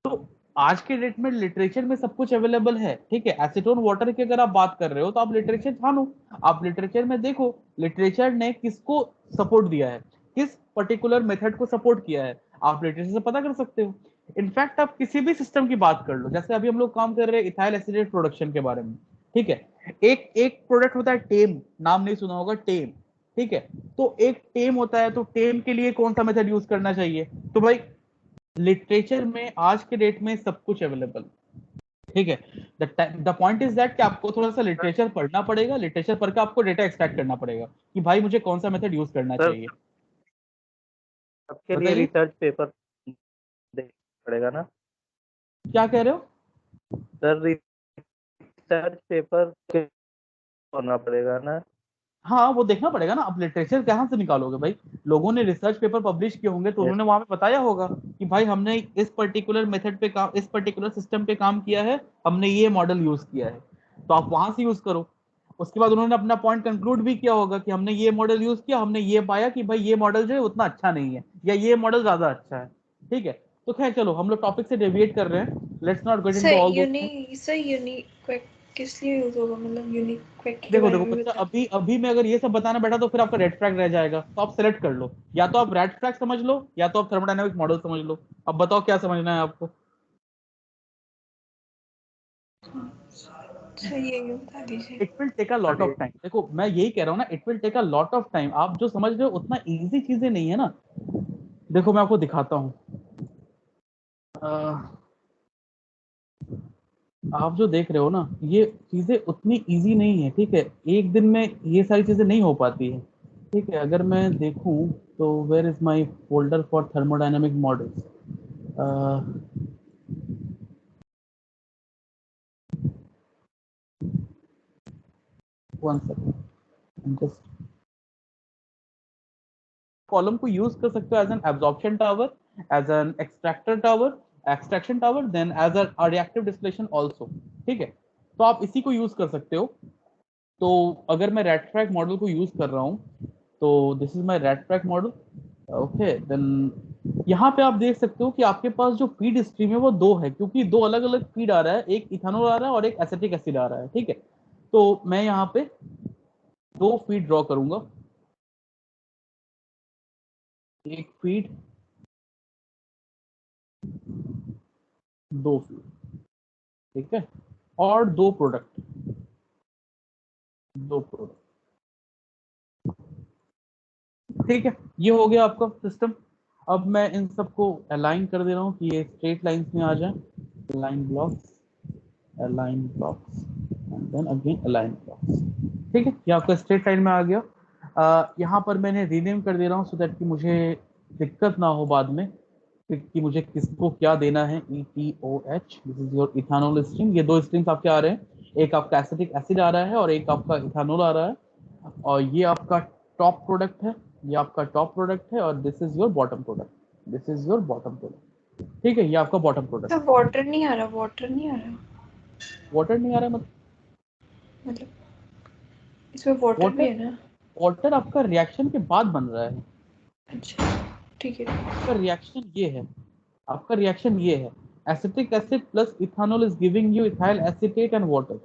तो आज के डेट में लिटरेचर में सब कुछ अवेलेबल है, ठीक है। एसीटोन वाटर की अगर आप बात कर रहे हो तो आप लिटरेचर छानो, आप लिटरेचर में देखो लिटरेचर ने किसको सपोर्ट दिया है, किस पर्टिकुलर मेथड को सपोर्ट किया है, आप लिटरेचर से पता कर सकते हो। इनफैक्ट आप किसी भी सिस्टम की बात कर लो, जैसे अभी हम लोग काम कर रहे हैं इथाइल एसिडेट प्रोडक्शन के बारे में, ठीक है। एक एक प्रोडक्ट होता है टेम, नाम नहीं सुना होगा, टेम, ठीक है। तो एक टेम होता है, तो टेम के लिए कौन सा मेथड यूज करना चाहिए? तो भाई लिटरेचर में आज के डेट में सब कुछ अवेलेबल, ठीक है। द पॉइंट इज दैट कि आपको थोड़ा सा लिटरेचर पढ़ना पड़ेगा, लिटरेचर पढ़ के आपको डेटा एक्सट्रैक्ट करना पड़ेगा कि भाई मुझे कौन सा मेथड यूज करना सर चाहिए। सबके लिए बताइए रिसर्च पेपर देखना पड़ेगा ना? क्या कह रहे हो? सर रिसर्च पेपर करना पड़ेगा ना? हाँ वो देखना पड़ेगा ना, आप लिटरेचर कहाँ से निकालोगे भाई? लोगों ने रिसर्च पेपर पब्लिश किए होंगे तो यस। उन्होंने वहां पे बताया होगा कि भाई हमने इस पर्टिकुलर मेथड पे काम, इस पर्टिकुलर सिस्टम पे काम किया है, हमने ये मॉडल यूज किया है, तो आप वहां से यूज करो। उसके बाद उन्होंने अपना पॉइंट कंक्लूड भी किया होगा कि हमने ये मॉडल यूज किया, हमने ये पाया कि भाई ये मॉडल जो है उतना अच्छा नहीं है, या ये मॉडल ज्यादा अच्छा है, ठीक है। तो खैर चलो, हम लोग टॉपिक से डेविएट कर रहे हैं, let's not get into all those things. Sir UNIQUAC किस लिए यूज होगा, मतलब यूनिक्वेक के देखो बारे देखो में भी बच्चा, बता। अभी अभी मैं अगर ये सब बताना बैठा तो फिर आपका रेड फ्लैग रह जाएगा, तो आप सेलेक्ट कर लो, या तो आप रेड फ्लैग समझ लो या तो आप थर्मोडायनामिक मॉडल समझ लो। अब बताओ क्या समझना है आपको? सर ये बता दीजिए। It will take a lot of time. देखो मैं यही कह रहा हूँ ना, it will take a lot of time. आप जो समझ रहे हो उतना इजी चीजें नहीं है ना। देखो मैं आपको दिखाता हूँ, आप जो देख रहे हो ना ये चीजें उतनी इजी नहीं है, ठीक है। एक दिन में ये सारी चीजें नहीं हो पाती है, ठीक है। अगर मैं देखूं तो where is my folder for thermodynamic models? One second, just column को यूज कर सकते हो as an absorption tower, as an extractor tower, extraction tower, then as a reactive distillation also, ठीक है। तो आप इसी को यूज कर सकते हो। तो अगर मैं रेड फ्रैग मॉडल को यूज कर रहा हूँ, तो this is my RadFrac model, okay. Then यहाँ पे आप देख सकते हो कि आपके पास जो फीड स्ट्रीम है वो दो है, क्योंकि दो अलग अलग फीड आ रहा है, एक इथानॉल आ रहा है और एक एसिटिक एसिड आ रहा है, ठीक है। तो मैं यहाँ पे दो फीड ड्रॉ करूंगा, एक फीड, दो फीड, ठीक है, और दो प्रोडक्ट, दो प्रोडक्ट, ठीक है। ये हो गया आपका सिस्टम। अब मैं इन सबको अलाइन कर दे रहा हूँ कि ये स्ट्रेट लाइंस में आ जाए, align blocks, align blocks, and then again align blocks, ठीक है। ये आपका स्ट्रेट लाइन में आ गया। यहाँ पर मैंने रीनेम कर दे रहा हूँ सो दैट कि मुझे दिक्कत ना हो बाद में कि मुझे किसको क्या देना है। ETOH, this is your ethanol stream. ये दो स्ट्रीम्स आपके आ रहे हैं, एक आपका एसिटिक एसिड आ रहा है और एक आपका इथानॉल आ रहा है, और ये आपका टॉप प्रोडक्ट है, ये आपका टॉप प्रोडक्ट है, और this is your bottom product, this is your bottom product, ठीक है। ये आपका बॉटम प्रोडक्ट। तो वाटर नहीं आ रहा, वाटर नहीं आ रहा, वाटर नहीं आ रहा मतलब इसमें वाटर भी वाटर है ना? वाटर आपका रिएक्शन के बाद बन रहा है। अच्छा ठीक है। आपका रिएक्शन ये है, आपका रिएक्शन ये है, acetic acid plus ethanol is giving you ethyl acetate and water,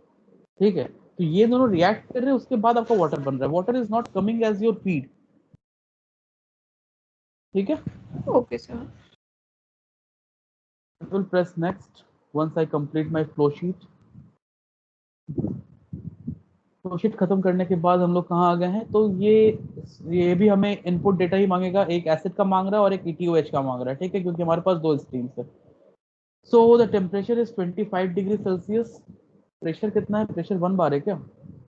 ठीक है। तो ये दोनों रिएक्ट कर रहे हैं, उसके बाद आपका वाटर बन रहा है। Water is not coming as your feed, ठीक है। Okay sir. I will press next once I complete my flow sheet. Flow sheet खत्म करने के बाद हम लोग कहाँ आ गए हैं, तो ये भी हमें इनपुट डेटा ही मांगेगा, एक एसिड का मांग रहा है और एक ETOH का मांग रहा है, ठीक है, क्योंकि हमारे पास दो स्ट्रीम्स है। So the temperature is 25 degree Celsius. Pressure कितना है? प्रेशर 1 बार है क्या?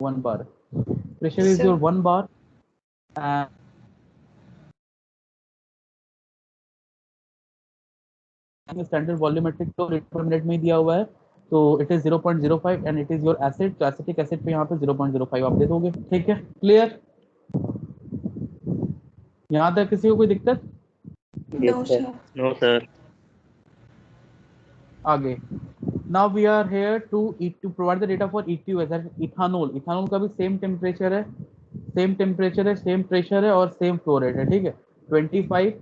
1 bar. Pressure is your 1 bar and standard volumetric flow litre per minute में दिया हुआ है, तो it is 0.05 and it is your acid. तो एसिटिक एसिड पे यहाँ पे 0.05 आप दे दोगे, ठीक है। क्लियर? यहाँ तक किसी को कोई दिक्कत? No sir. No sir. आगे, now we are here to provide the data for ETOH, ethanol. Ethanol का भी सेम टेम्परेचर है, सेम टेम्परेचर है, सेम प्रेशर है और सेम फ्लो रेट है, ठीक है। 25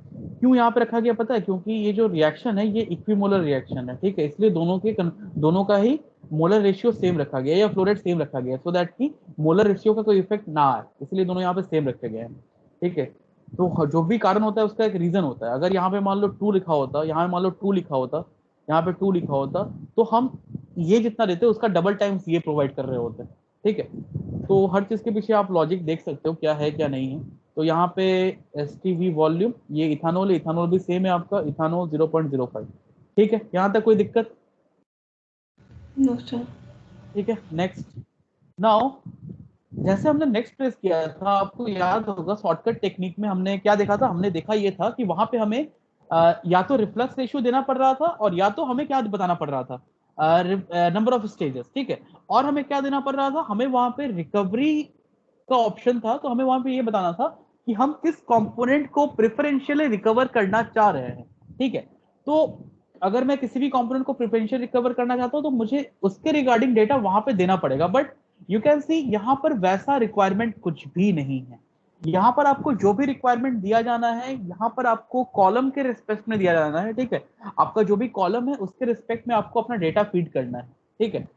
क्यों यहाँ पे रखा गया पता है? क्योंकि ये जो रिएक्शन है ये इक्विमोलर रिएक्शन है, ठीक है, इसलिए दोनों का ही मोलर रेशियो सेम रखा गया या फ्लो रेट सेम रखा गया, सो दैट की मोलर रेशियो का कोई इफेक्ट ना आए, इसलिए दोनों यहाँ पे सेम रखे गए हैं, ठीक है। तो जो भी कारण होता है उसका एक रीजन होता है। अगर यहाँ पे मान लो 2 लिखा होता, यहाँ मान लो 2 लिखा होता, यहाँ पे 2 लिखा होता, तो हम ये जितना देते उसका डबल टाइम्स ये प्रोवाइड कर रहे होते, ठीक है। तो हर चीज के पीछे आप लॉजिक देख सकते हो क्या है क्या नहीं है। तो यहाँ पे STV वॉल्यूम, ये इथानोल है, इथानोल भी सेम है आपका, इथानोल 0.05, ठीक है। यहाँ तक कोई दिक्कत? No sir. ठीक है, नेक्स्ट। नाउ जैसे हमने नेक्स्ट प्रेस किया था, आपको याद होगा शॉर्टकट टेक्निक में हमने क्या देखा था? हमने देखा ये था कि वहां पे हमें या तो रिफ्लक्स रेशियो देना पड़ रहा था और या तो हमें क्या बताना पड़ रहा था, नंबर ऑफ स्टेजेस, ठीक है। और हमें क्या देना पड़ रहा था? हमें वहां पे रिकवरी का ऑप्शन था, तो हमें वहां पे ये बताना था कि हम किस कंपोनेंट को प्रेफरेंशियली रिकवर करना चाह रहे हैं, ठीक है। तो अगर मैं किसी भी कंपोनेंट को प्रेफरेंशियल रिकवर करना चाहता हूं तो मुझे उसके रिगार्डिंग डेटा वहां पे देना पड़ेगा, बट यू कैन सी यहाँ पर वैसा रिक्वायरमेंट कुछ भी नहीं है। यहाँ पर आपको जो भी रिक्वायरमेंट दिया जाना है, यहाँ पर आपको कॉलम के रिस्पेक्ट में दिया जाना है, ठीक है। आपका जो भी कॉलम है उसके रिस्पेक्ट में आपको अपना डेटा फीड करना है, ठीक है।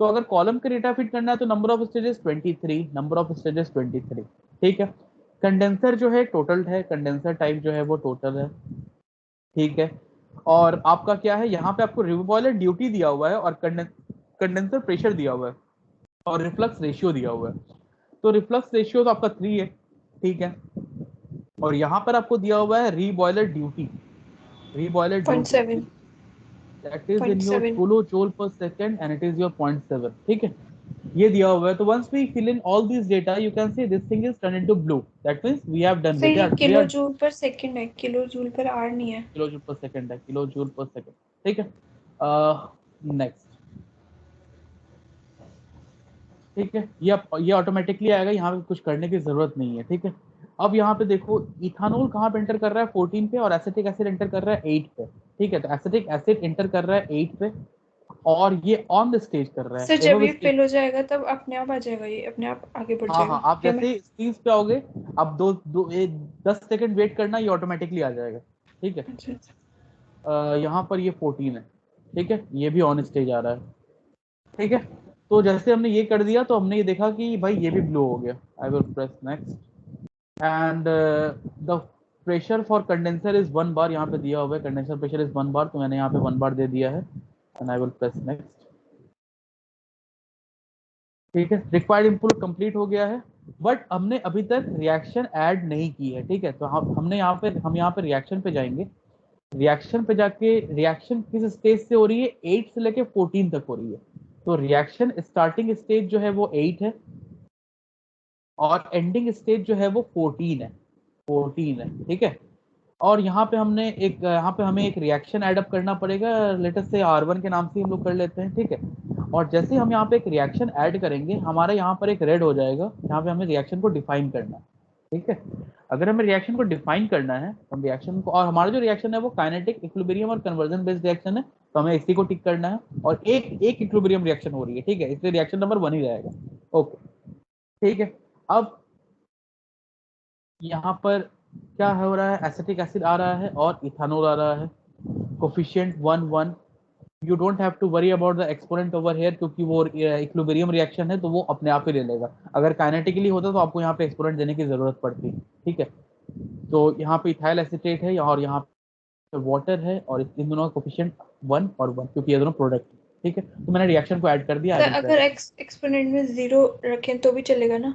तो अगर कॉलम के डेटा फीड करना है तो number of stages 23, number of stages 23, ठीक है। कंडेंसर जो है टोटल है, कंडेंसर टाइप जो है वो टोटल है, ठीक है। और आपका क्या है, यहाँ पे आपको रिबॉयलर ड्यूटी दिया हुआ है और कंडेंसर प्रेशर दिया हुआ है और रिफ्लक्स रेशियो दिया हुआ है। तो रिफ्लक्स रेशियो तो आपका 3 है, ठीक है। और यहाँ पर आपको दिया हुआ है reboiler duty, reboiler duty 0.7। That is in your kilojoule per second and it is your 0.7, ठीक है। ये दिया हुआ है। तो once we fill in all this data you can see this thing is turn into blue, that means we have done sir with ये that. We kilo are joule per second है, kilo joule per are नहीं है। Kilojoule per second है, kilojoule per second, ठीक है। Next, ठीक है। ये ऑटोमेटिकली आएगा, यहाँ पे कुछ करने की जरूरत नहीं है, ठीक है। अब यहाँ पे देखो इथानोल कहाँ पे एंटर कर रहा है? 14 पे, और एसिटिक एसिड एंटर कर रहा है 8 पे, ठीक है। तो एसिटिक एसिड एंटर कर रहा है 8 पे और ये ऑन द स्टेज कर रहा है, सर जब एबव ये स्टेज। फिल हो जाएगा तब अपने आप आ जाएगा, ये अपने आप आगे बढ़ हाँ जाएगा हाँ, आप या मैं? जैसे स्क्रीन पे आओगे अब 10 सेकंड वेट करना, ये ऑटोमेटिकली आ जाएगा, ठीक है। अच्छा। यहाँ पर ये 14 है, ठीक है, ये भी ऑन स्टेज आ रहा है, ठीक है। तो जैसे हमने ये कर दिया तो हमने ये देखा कि भाई ये भी ब्लो हो गया। I will press next and the pressure for condenser is 1 बार, यहाँ पे दिया हुआ है कंडेंसर प्रेशर इज 1 बार, तो मैंने यहाँ पे 1 बार दे दिया है and I will press next, ठीक है। रिक्वायर्ड इनपुट कंप्लीट हो गया है, बट हमने अभी तक रिएक्शन ऐड नहीं की है, ठीक है। तो हम यहाँ पे रिएक्शन पे जाएंगे। रिएक्शन पे जाके रिएक्शन किस स्टेज से हो रही है? 8 से लेके 14 तक हो रही है। तो रिएक्शन स्टार्टिंग स्टेज जो है वो 8 है और एंडिंग स्टेज जो है वो 14 है, ठीक है। और यहाँ पे हमें एक रिएक्शन ऐड अप करना पड़ेगा, लेट अस से R1 के नाम से हम लोग कर लेते हैं, ठीक है। और जैसे हम यहाँ पे एक रिएक्शन ऐड करेंगे, हमारा यहाँ पर एक रेड हो जाएगा, यहाँ पे हमें रिएक्शन को डिफाइन करना है, ठीक है। अगर हमें रिएक्शन को डिफाइन करना है, हम रिएक्शन को, और हमारा जो रिएक्शन है वो काइनेटिक, इक्विलिब्रियम और कन्वर्जन बेस्ड रिएक्शन है, तो हमें इसी को टिक करना है। और एक इक्विलिब्रियम रिएक्शन हो रही है, ठीक है, इसलिए रिएक्शन नंबर 1 ही रहेगा, ओके, ठीक है। अब यहाँ पर क्या हो रहा है, एसिटिक एसिड आ रहा है और इथानॉल आ रहा है, coefficient 1 1। You don't have to worry about the exponent over here, क्योंकि वो इक्विलिब्रियम रिएक्शन है तो वो अपने आप ही ले लेगा। अगर काइनेटिकली होता तो आपको यहाँ पे एक्सपोनेंट देने की जरूरत पड़ती, ठीक है। तो यहाँ पे इथाइल एसीटेट है और यहाँ पे वाटर है और इन दोनों का कोफिशिएंट 1 और 1, क्योंकि ये दोनों प्रोडक्ट, ठीक है। तो मैंने रिएक्शन को ऐड कर दिया। सर अगर एक्सपोनेंट में 0 रखें तो भी चलेगा ना?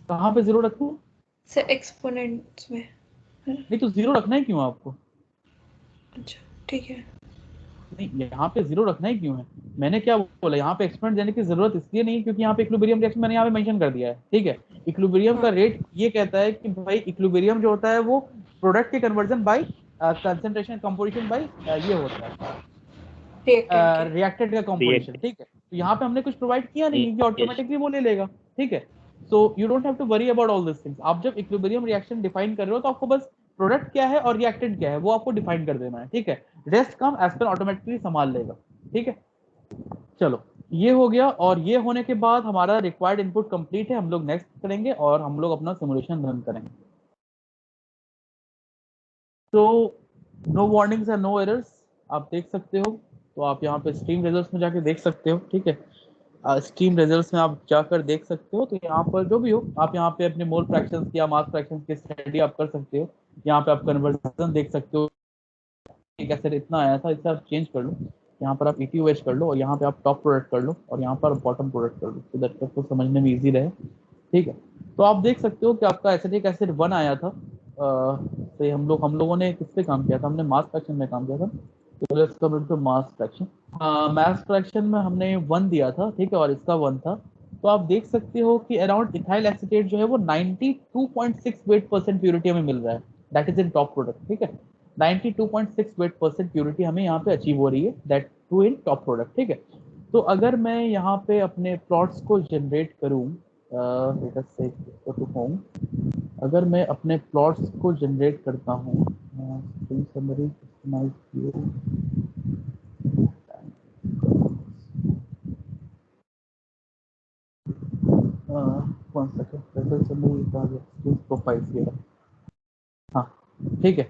कहाँ पे 0 रखूँ? सर एक्सपोनेंट्स में। नहीं तो 0 रखना है क्यों आपको? अच्छा ठीक है। नहीं, यहाँ पे 0 रखना ही क्यों है? मैंने क्या बोला, यहाँ पे एक्सपोनेंट देने की जरूरत इसलिए नहीं है क्योंकि यहाँ पे इक्विलिब्रियम रिएक्शन मैंने यहाँ पे मेंशन कर दिया है, ठीक है। इक्विलिब्रियम का रेट ये कहता है कि भाई इक्विलिब्रियम जो होता है वो प्रोडक्ट के conversion by concentration composition by ये होता है रिएक्टेंट का कंपोजिशन, ठीक है। तो यहाँ पे हमने कुछ प्रोवाइड किया नहीं है कि ऑटोमेटिकली वो ले लेगा, ठीक है। So you don't have to worry about all this things. आप जब इक्विलिब्रियम रिएक्शन डिफाइन कर रहे हो तो आपको बस प्रोडक्ट क्या है और रिएक्टेंट क्या है वो आपको डिफाइन कर देना है, ठीक है। रेस्ट काम एज पर ऑटोमेटिकली संभाल लेगा, ठीक है। चलो ये हो गया, और ये होने के बाद हमारा रिक्वायर्ड इनपुट कंप्लीट है। हम लोग नेक्स्ट करेंगे और हम लोग अपना सिमुलेशन रन करेंगे। तो no warnings and no errors आप देख सकते हो। तो आप यहाँ पे स्ट्रीम रिजल्ट्स में जाके देख सकते हो, ठीक है। स्ट्रीम रिजल्ट्स में आप जाकर देख सकते हो। तो यहाँ पर जो भी हो, आप यहाँ पे अपने मोल फ्रैक्शंस या मास फ्रैक्शंस की स्टडी आप कर सकते हो। यहाँ पे आप कन्वर्जन देख सकते हो, कैसे इतना आया था, इससे आप चेंज कर लो। यहाँ पर आप ETOH कर लो और यहाँ पे आप टॉप प्रोडक्ट कर लो और यहाँ पर बॉटम प्रोडक्ट कर लो, तो दैट आपको समझने में इजी रहे, ठीक है। तो आप देख सकते हो कि आपका एसिटिक एसिड 1 आया था। तो हम लोगों ने किस पे काम किया था? हमने मास फ्रैक्शन में काम किया था। तो let's come into mass fraction. Mass fraction में हमने 1 दिया था, ठीक है, और इसका 1 था। तो आप देख सकते हो कि अराउंड इथाइल एसीटेट जो है वो 92.6 वेट% प्योरिटी हमें मिल रहा है, that is in top product, ठीक है। 92.6 वेट% प्योरिटी हमें यहाँ पे अचीव हो रही है, that too in top product, ठीक है। तो अगर मैं यहाँ पे अपने प्लॉट्स को जनरेट करूँ, अगर मैं अपने प्लॉट्स को जनरेट करता हूँ, प्रोफाइल, हाँ ठीक है।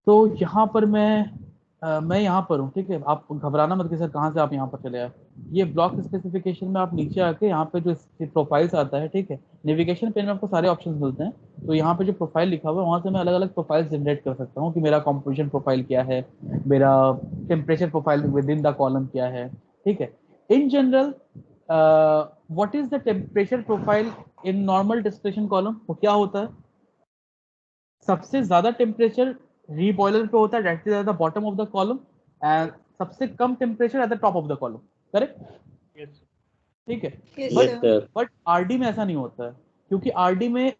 तो यहाँ पर मैं यहाँ पर हूँ, ठीक है। आप घबराना मत कि सर कहाँ से आप यहाँ पर चले आए। ये ब्लॉक स्पेसिफिकेशन में आप नीचे आके यहाँ पे जो प्रोफाइल्स आता है, ठीक है, नेविगेशन पेन में आपको सारे ऑप्शंस मिलते हैं। तो यहाँ पे जो प्रोफाइल लिखा हुआ है वहाँ से मैं अलग अलग प्रोफाइल जनरेट कर सकता हूँ कि मेरा कॉम्पोजिशन प्रोफाइल क्या है, मेरा temperature profile with in the column क्या है, ठीक है। In general what is the temperature profile in normal distillation column? वो क्या होता है? सबसे ज्यादा टेम्परेचर रीबॉयलर पे होता है, that is at the bottom of the column, and सबसे कम temperature at the top of the column, correct? ठीक है। बट आरडी में ऐसा नहीं होता है, क्योंकि आरडी में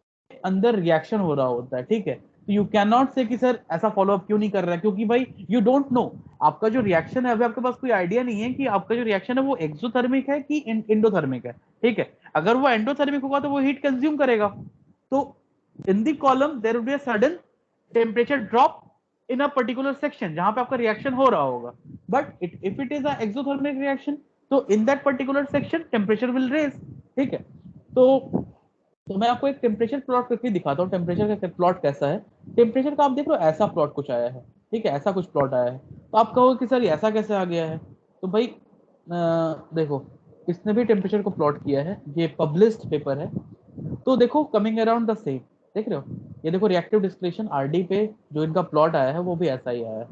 अंदर रिएक्शन हो रहा होता है, ठीक है। तो यू कैन नॉट से कि सर ऐसा फॉलो अप क्यों नहीं कर रहा है, क्योंकि भाई यू डोंट नो आपका जो रिएक्शन है, अभी आपके पास कोई आइडिया नहीं है कि आपका जो रिएक्शन है वो एक्सोथर्मिक है कि एंडोथर्मिक है, ठीक है। अगर वो एंडोथर्मिक होगा तो वो हीट कंज्यूम करेगा, तो in the column there will be a sudden temperature drop in a particular section जहां पे आपका रिएक्शन हो रहा होगा। but if it is a exothermic reaction, तो in that particular section temperature will raise, ठीक है। तो मैं आपको एक टेम्परेचर प्लॉट करके दिखाता हूँ। टेम्परेचर का प्लॉट कैसा है? टेम्परेचर का आप देख लो, ऐसा प्लॉट कुछ आया है, ठीक है, ऐसा कुछ प्लॉट आया है। तो आप कहोगे कि सर ऐसा कैसे आ गया है? तो भाई देखो, इसने भी टेम्परेचर को प्लॉट किया है, ये पब्लिश्ड पेपर है। तो देखो कमिंग अराउंड द सेम, देख रहे हो? ये देखो रिएक्टिव डिस्टिलेशन आरडी पे जो इनका प्लॉट आया है वो भी ऐसा ही आया है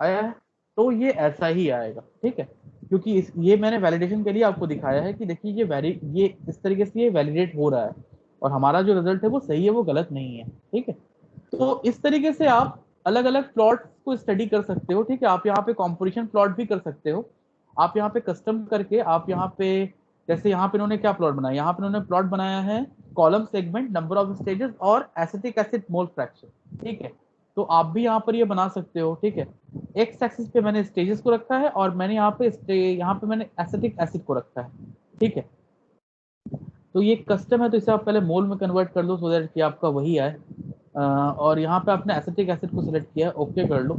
आया है। तो ये ऐसा ही आएगा, ठीक है, क्योंकि ये मैंने वैलिडेशन के लिए आपको दिखाया है कि देखिए ये इस तरीके से ये वैलिडेट हो रहा है और हमारा जो रिजल्ट है वो सही है, वो गलत नहीं है, ठीक है। तो इस तरीके से आप अलग अलग प्लॉट को स्टडी कर सकते हो, ठीक है। आप यहाँ पे कॉम्पोजिशन प्लॉट भी कर सकते हो। आप यहाँ पे कस्टम करके आप यहाँ पे, जैसे यहाँ पे इन्होंने क्या प्लॉट बनाया, यहाँ पे इन्होंने प्लॉट बनाया है column segment, number of stages और एसिटिक एसिड मोल फ्रैक्शन, ठीक है। तो आप भी यहाँ पर ये बना सकते हो, ठीक है। एक्स एक्सिस पे मैंने स्टेजेस को रखा है और मैंने यहाँ पे मैंने एसिटिक एसिड को रखा है, ठीक है। तो ये कस्टम है, तो इसे आप पहले मोल में कन्वर्ट कर दो सो दैट कि आपका वही आए। और यहाँ पे आपने एसिटिक एसिड को सिलेक्ट किया, ओके कर लो,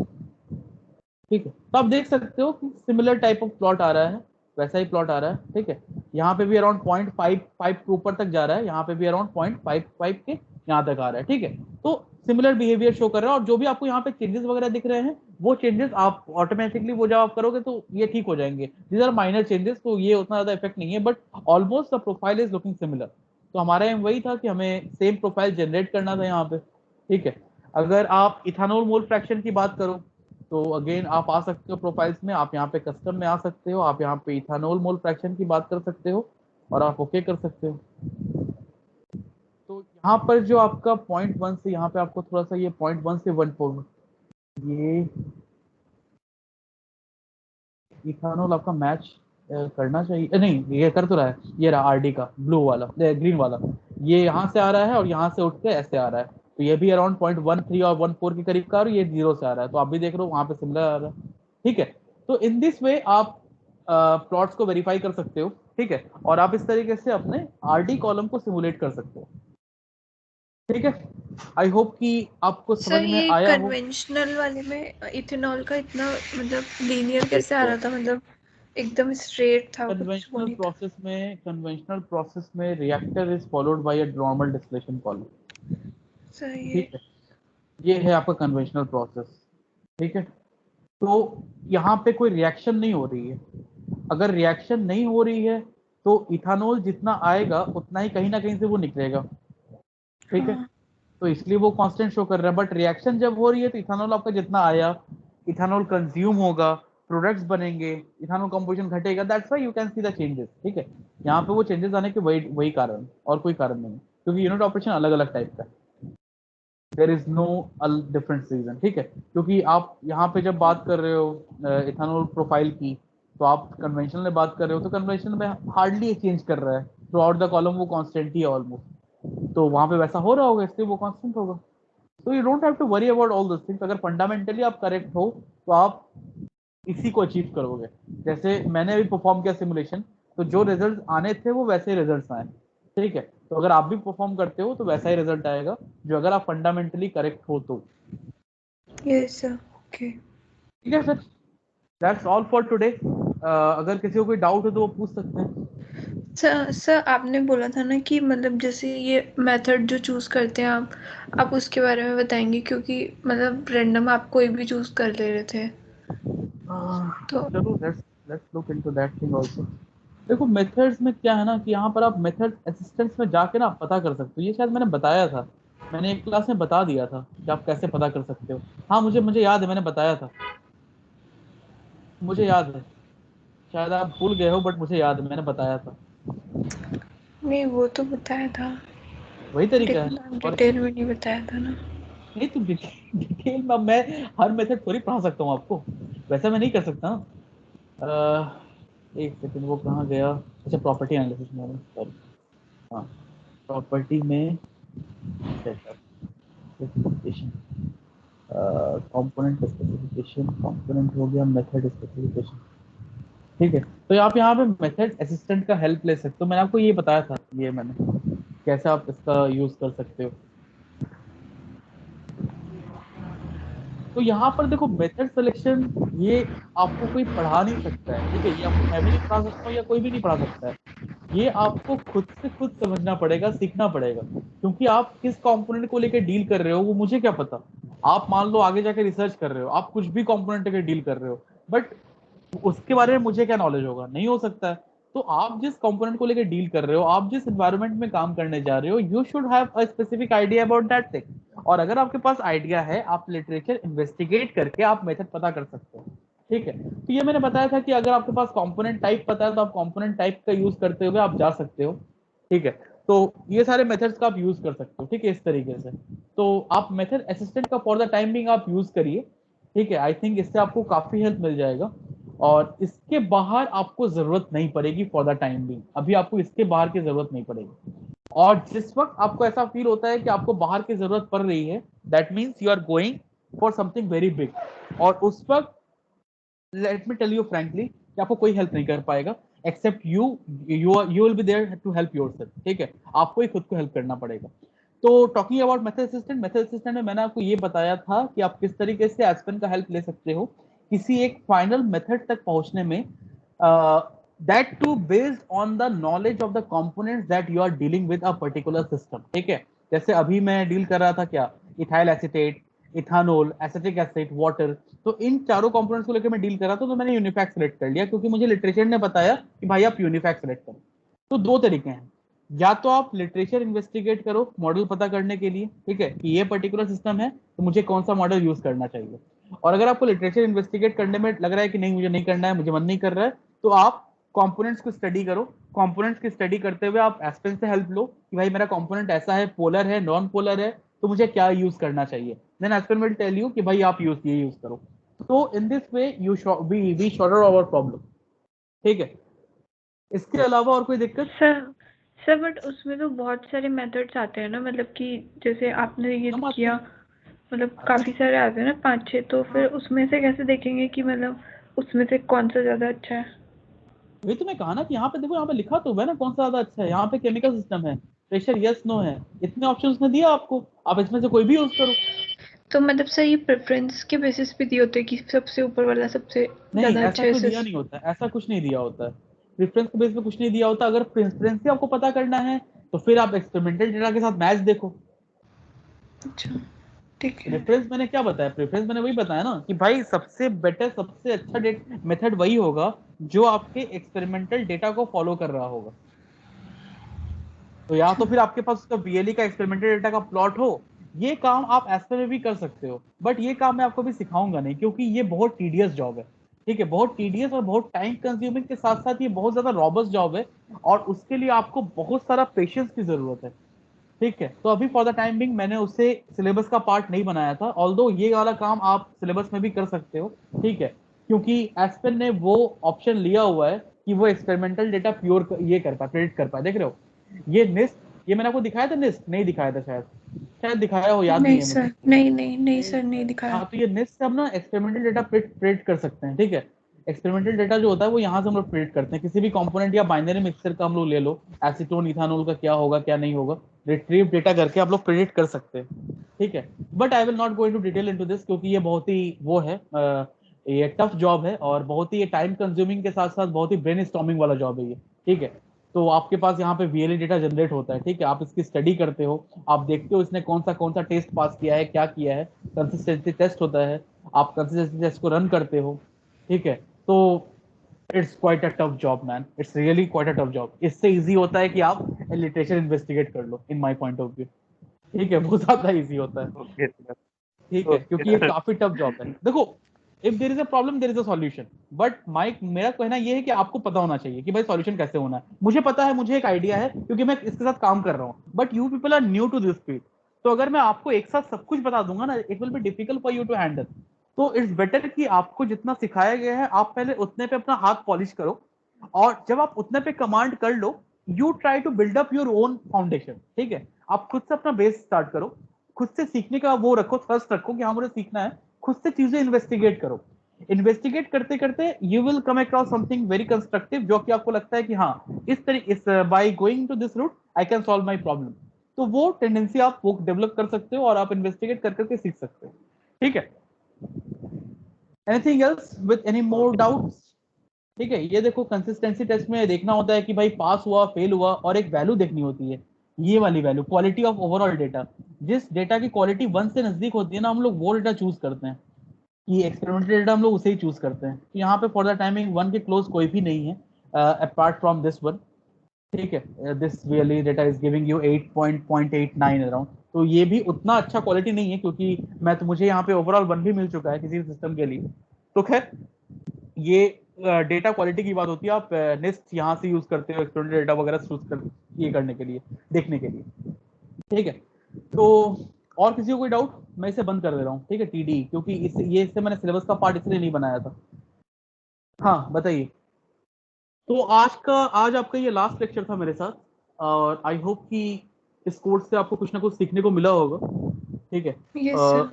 ठीक है। तो आप देख सकते हो कि सिमिलर टाइप ऑफ प्लॉट आ रहा है। वैसा ही प्लॉट आ रहा है, ठीक है। यहाँ पे भी अराउंड 0.55 के ऊपर तक जा रहा है, यहाँ पे भी अराउंड 0.55 के यहाँ तक आ रहा है, ठीक है। तो सिमिलर बिहेवियर शो कर रहा है, और जो भी आपको यहाँ पे चेंजेस वगैरह दिख रहे हैं वो चेंजेस आप ऑटोमेटिकली वो जब आप करोगे तो ये ठीक हो जाएंगे। दीज आर माइनर चेंजेस, तो ये उतना ज्यादा इफेक्ट नहीं है, but almost the profile is looking similar. तो हमारा एम वही था कि हमें सेम प्रोफाइल जनरेट करना था यहाँ पे, ठीक है। अगर आप इथानॉल मोल फ्रैक्शन की बात करो तो अगेन आप आ सकते हो प्रोफाइल्स में, आप यहाँ पे कस्टम में आ सकते हो, आप यहाँ पे इथानॉल मोल फ्रैक्शन की बात कर सकते हो और आप ओके कर सकते हो। तो यहाँ पर जो आपका 0.1 से यहाँ पे आपको थोड़ा सा ये 0.1 से 1.4 ये इथानॉल आपका मैच करना चाहिए, नहीं ये कर तो रहा है, ये रहा आरडी का ब्लू वाला ग्रीन वाला, ये यहाँ से आ रहा है और यहाँ से उठ के ऐसे आ रहा है, तो ये भी अराउंड 0.13 और 1.4 के करीब का, और ये 0 से आ रहा है, तो आप भी देख रहे हो वहां पे सिमिलर आ रहा है, ठीक है। तो इन दिस वे आप प्लॉट्स को वेरीफाई कर सकते हो, ठीक है, और आप इस तरीके से अपने आरडी कॉलम को सिमुलेट कर सकते हो, ठीक है। आई होप कि आपको समझ सर में ये आया हो। कन्वेंशनल वाले में इथेनॉल का इतना मतलब लीनियर कैसे आ रहा था, मतलब एकदम स्ट्रेट था, कुछ वो नहीं था। कन्वेंशनल प्रोसेस में reactor is followed by a normal distillation column, सही है। ठीक है, ये है आपका कन्वेंशनल प्रोसेस, ठीक है। तो यहाँ पे कोई रिएक्शन नहीं हो रही है, अगर रिएक्शन नहीं हो रही है तो इथानॉल जितना आएगा उतना ही कहीं ना कहीं से वो निकलेगा, ठीक है। हाँ। तो इसलिए वो कांस्टेंट शो कर रहा है, बट रिएक्शन जब हो रही है तो इथानॉल आपका जितना आया, इथानॉल कंज्यूम होगा, प्रोडक्ट्स बनेंगे, इथानॉल कंपोजिशन घटेगा, that's why you can see the changes, ठीक है। यहाँ पे वो चेंजेस आने के वही कारण, और कोई कारण नहीं, क्योंकि यूनिट ऑपरेशन अलग अलग टाइप का, there is no different reason, ठीक है। क्योंकि आप यहाँ पे जब बात कर रहे हो इथानॉल प्रोफाइल की, तो आप कन्वेंशनल में बात कर रहे हो, तो कन्वेंशनल में हार्डली चेंज कर रहा है, थ्रू आउट द कॉलम वो कांस्टेंट ही है ऑलमोस्ट, तो वहां पे वैसा हो रहा होगा, इसलिए वो कांस्टेंट होगा। तो you don't have to worry about all this things, अगर फंडामेंटली आप करेक्ट हो तो आप इसी को अचीव करोगे। जैसे मैंने अभी परफॉर्म किया सिमुलेशन, तो जो रिजल्ट आने थे वो वैसे ही रिजल्ट आए, ठीक है। तो अगर आप भी परफॉर्म करते हो तो वैसा ही रिजल्ट आएगा, जो अगर आप फंडामेंटली करेक्ट हो तो। Yes sir, okay. ठीक है sir, that's all for today. अगर किसी को कोई डाउट हो तो वो पूछ सकते हैं। सर आपने बोला था ना कि मतलब जैसे ये मेथड जो चूज करते हैं आप उसके बारे में बताएंगे, क्योंकि मतलब रैंडम आप कोई भी चूज कर ले रहे थे तो। चलो let's look into that thing also. देखो मेथड्स में क्या है ना कि यहाँ पर आप मेथड असिस्टेंस में जाके ना पता कर सकते हो, ये शायद मैंने बताया था, मैंने एक क्लास में बता दिया था कि आप कैसे पता कर सकते हो। हाँ मुझे याद है, मैंने बताया था, मुझे याद है, शायद आप भूल गए हो, बट मुझे याद है मैंने बताया था, नहीं वो तो बताया था, वही तरीका है। लेकिन आप और डिटेल में नहीं बताया था ना। नहीं तो डिटेल में मैं हर मेथड थोड़ी पढ़ा सकता हूँ आपको, वैसा मैं नहीं कर सकता ना। एक सेकंड, वो कहाँ गया, अच्छा प्रॉपर्टी एनालिसिस में, सॉरी, हाँ प्रॉपर्टी में setup specification, component specification, component हो गया, मेथड स्पेसिफिकेशन, ठीक है। तो आप यहाँ पे मेथड असिस्टेंट का हेल्प ले सकते हो, मैंने आपको ये बताया था, ये मैंने कैसे आप इसका यूज कर सकते हो। तो यहाँ पर देखो मेथड सिलेक्शन ये आपको कोई पढ़ा नहीं सकता है, ठीक है, ये आपको मैं भी नहीं पढ़ा सकता हूँ या कोई भी नहीं पढ़ा सकता है, ये आपको खुद से खुद समझना पड़ेगा, सीखना पड़ेगा, क्योंकि आप किस कंपोनेंट को लेकर डील कर रहे हो वो मुझे क्या पता। आप मान लो आगे जाके रिसर्च कर रहे हो, आप कुछ भी कंपोनेंट लेकर डील कर रहे हो, बट उसके बारे में मुझे क्या नॉलेज होगा, नहीं हो सकता है। तो आप जिस कंपोनेंट को लेकर डील कर रहे हो, आप जिस एनवायरनमेंट में काम करने जा रहे हो, you should have a specific idea about that thing, और अगर आपके पास आइडिया है, आप लिटरेचर इन्वेस्टिगेट करके आप मेथड पता कर सकते हो, ठीक है। तो ये मैंने बताया था कि अगर आपके पास कंपोनेंट टाइप पता है तो आप कंपोनेंट टाइप का यूज करते हुए आप जा सकते हो, ठीक है। तो ये सारे मेथड्स का आप यूज कर सकते हो, ठीक है, इस तरीके से। तो आप मेथड असिस्टेंट का फॉर द टाइम बिंग आप यूज करिए, ठीक है। आई थिंक इससे आपको काफी हेल्प मिल जाएगा, और इसके बाहर आपको जरूरत नहीं पड़ेगी फॉर द टाइम बिंग, अभी आपको इसके बाहर की जरूरत नहीं पड़ेगी। और जिस वक्त आपको ऐसा फील होता है कि आपको बाहर की जरूरत पड़ रही है, that means you are going for something very big, और उस वक्त let me tell you frankly कि आपको कोई हेल्प नहीं कर पाएगा except you will be there to help yourself, ठीक है, आपको ही खुद को हेल्प करना पड़ेगा। तो टॉकिंग अबाउट मेथड असिस्टेंट में मैंने आपको ये बताया था कि आप किस तरीके से एस्पेन का हेल्प ले सकते हो किसी एक फाइनल मेथड तक पहुंचने में, that too based on the knowledge of the components that you are dealing with a particular system, ठीक है। जैसे अभी मैं डील कर रहा था क्या, ethyl acetate, ethanol, acetic acid, water, तो इन चारों कंपोनेंट्स को लेकर मैं डील कर रहा था, तो मैंने यूनिफैक्ट सेलेक्ट कर लिया क्योंकि मुझे लिटरेचर ने बताया कि भाई आप यूनिफैक्ट सेलेक्ट करो। तो दो तरीके हैं, या तो आप लिटरेचर इन्वेस्टिगेट करो मॉडल पता करने के लिए, ठीक है, कि ये पर्टिकुलर सिस्टम है तो मुझे कौन सा मॉडल यूज करना चाहिए, और अगर आपको लिटरेचर इन्वेस्टिगेट करने में लग रहा है कि नहीं मुझे नहीं करना है, मुझे मन नहीं कर रहा है, तो आप कंपोनेंट्स को स्टडी करो। कंपोनेंट्स की स्टडी करते हुए आप एस्पेन से हेल्प लो कि भाई मेरा कंपोनेंट ऐसा है, पोलर है, नॉन पोलर है, तो मुझे क्या यूज करना चाहिए, then Aspen will tell you कि भाई आप यूज करो। तो in this way we shorter our problem, ठीक है। इसके अलावा और कोई दिक्कत? सर बट उसमें तो बहुत सारे मेथड्स आते हैं ना, मतलब कि जैसे आपने ये किया, मतलब काफी सारे आते हैं ना, 5-6, तो फिर उसमें से कैसे देखेंगे कि मतलब उसमें से कौन सा ज्यादा अच्छा है? वही तो मैं कहा ना कि यहाँ पे देखो, यहाँ पे लिखा तो है ना कौन सा ज्यादा अच्छा है। यहाँ पे केमिकल सिस्टम है, प्रेशर यस नो है, इतने ऑप्शंस ने दिया आपको, आप इसमें से कोई भी यूज करो। तो मतलब सर ये प्रेफरेंस के बेसिस पे दिए होते हैं कि सबसे ऊपर वाला सबसे नहीं, ज्यादा ऐसा अच्छा कोई है? दिया नहीं होता, ऐसा कुछ नहीं दिया होता है, प्रेफरेंस के बेस पे कुछ नहीं दिया होता। अगर प्रेफरेंस ही आपको पता करना है तो फिर आप एक्सपेरिमेंटल डेटा के साथ मैच देखो। अच्छा ठीक है। प्रेफरेंस मैंने क्या बताया, प्रेफरेंस मैंने वही बताया ना कि भाई सबसे बेटर, सबसे अच्छा मेथड वही होगा जो आपके एक्सपेरिमेंटल डेटा को फॉलो कर रहा होगा। तो या तो फिर आपके पास उसका बीएलई का एक्सपेरिमेंटल डेटा का प्लॉट हो, ये काम आप एस्पर में भी कर सकते हो, बट ये काम मैं आपको भी सिखाऊंगा नहीं क्योंकि ये बहुत टीडियस जॉब है, ठीक है, बहुत टीडियस और बहुत टाइम कंज्यूमिंग के साथ साथ ये बहुत ज्यादा रॉबस्ट जॉब है, और उसके लिए आपको बहुत सारा पेशेंस की जरूरत है, ठीक है। तो अभी फॉर द टाइम बिंग मैंने उसे सिलेबस का पार्ट नहीं बनाया था, ऑल्दो ये वाला काम आप सिलेबस में भी कर सकते हो, ठीक है, क्योंकि एस्पेन ने वो ऑप्शन लिया हुआ है कि वो एक्सपेरिमेंटल डेटा प्योर ये कर पाए, प्रेडिक्ट कर पाए। देख रहे हो ये निस्ट, ये मैंने आपको दिखाया था, निस्ट नहीं दिखाया था शायद, शायद दिखाया हो, याद नहीं नहीं है सर, मुझे। नहीं सर, नहीं दिखाया। हाँ, तो ये नेक्स्ट से हम ना एक्सपेरिमेंटल डेटा प्रेडिक्ट कर सकते हैं, ठीक है। एक्सपेरिमेंटल डेटा जो होता है वो यहाँ से हम लोग प्रेडिक्ट करते हैं, किसी भी कंपोनेंट या बाइनरी मिक्सचर का हम लोग ले लो, एसीटोन इथानोल का क्या होगा क्या नहीं होगा, रिट्रीव डेटा करके आप लोग प्रेडिक्ट कर सकते हैं, ठीक है। But I will not go into detail into this क्योंकि ये बहुत ही वो है, ये टफ जॉब है और बहुत ही ये टाइम कंज्यूमिंग के साथ साथ बहुत ही ब्रेन स्टॉर्मिंग वाला जॉब है ये, ठीक है। तो आपके पास यहाँ पे वीएलई डेटा जनरेट होता है, ठीक है, आप इसकी स्टडी करते हो, आप देखते हो इसने कौन सा टेस्ट पास किया है, क्या किया है, कंसिस्टेंसी टेस्ट होता है, आप कंसिस्टेंसी टेस्ट को रन करते हो, ठीक है। तो it's quite a tough job man, it's really quite a tough job. इससे इजी होता है कि आप लिटरेचर इन्वेस्टिगेट कर लो, in my point of view, ठीक है, बहुत ज्यादा इजी होता है, ओके सर। ठीक है, ओके क्योंकि ये सर। काफी टफ जॉब है। देखो, if there is a problem there is a solution, but मेरा कहना ये है कि आपको पता होना चाहिए कि भाई सॉल्यूशन कैसे होना है। मुझे पता है, मुझे एक आइडिया है क्योंकि मैं इसके साथ काम कर रहा हूँ, but you people are new to this field, तो अगर मैं आपको एक साथ सब कुछ बता दूंगा ना, it will be difficult for you to handle. तो इट्स बेटर कि आपको जितना सिखाया गया है आप पहले उतने पे अपना हाथ पॉलिश करो, और जब आप उतने पे कमांड कर लो, you try to build up your own foundation, ठीक है। आप खुद से अपना बेस स्टार्ट करो, खुद से सीखने का वो रखो, थर्स्ट रखो कि हाँ मुझे सीखना है, खुद से चीजें इन्वेस्टिगेट करो। इन्वेस्टिगेट करते करते you will come across something very constructive, जो कि आपको लगता है कि हाँ इस तरीके इस by going to this route I can solve my problem. तो वो टेंडेंसी आप वो डेवलप कर सकते हो और आप इन्वेस्टिगेट कर करके सीख सकते हो, ठीक है। Anything else with any more doubts? ठीक है, ये देखो कंसिस्टेंसी टेस्ट में देखना होता है कि भाई पास हुआ फेल हुआ, और एक वैल्यू देखनी होती है, ये वाली value, quality of overall data. जिस डेटा की क्वालिटी 1 से नजदीक होती है ना, हम लोग वो डेटा चूज करते हैं, कि एक्सपेरिमेंटल डेटा हम लोग उसे ही चूज करते हैं। तो यहाँ पे फॉर द टाइमिंग 1 के क्लोज कोई भी नहीं है अपार्ट फ्रॉम दिस वन, ठीक है। This really data is giving you 8.89 around, तो ये भी उतना अच्छा क्वालिटी नहीं है क्योंकि मुझे यहाँ पे ओवरऑल 1 भी मिल चुका है किसी सिस्टम के लिए। तो खैर, ये डेटा क्वालिटी की बात होती है, आप नेस्ट यहाँ से यूज करते हो एक्सपेरिमेंटल डेटा वगैरह चूज कर ये करने के लिए, देखने के लिए, ठीक है। तो और किसी को कोई डाउट? मैं इसे बंद कर दे रहा हूँ, ठीक है, टीडी, क्योंकि इससे मैंने सिलेबस का पार्ट इसलिए नहीं बनाया था। हाँ बताइए। तो आज आपका ये लास्ट लेक्चर था मेरे साथ, और आई होप कि इस कोर्स से आपको कुछ ना कुछ सीखने को मिला होगा, ठीक है। Yes sir.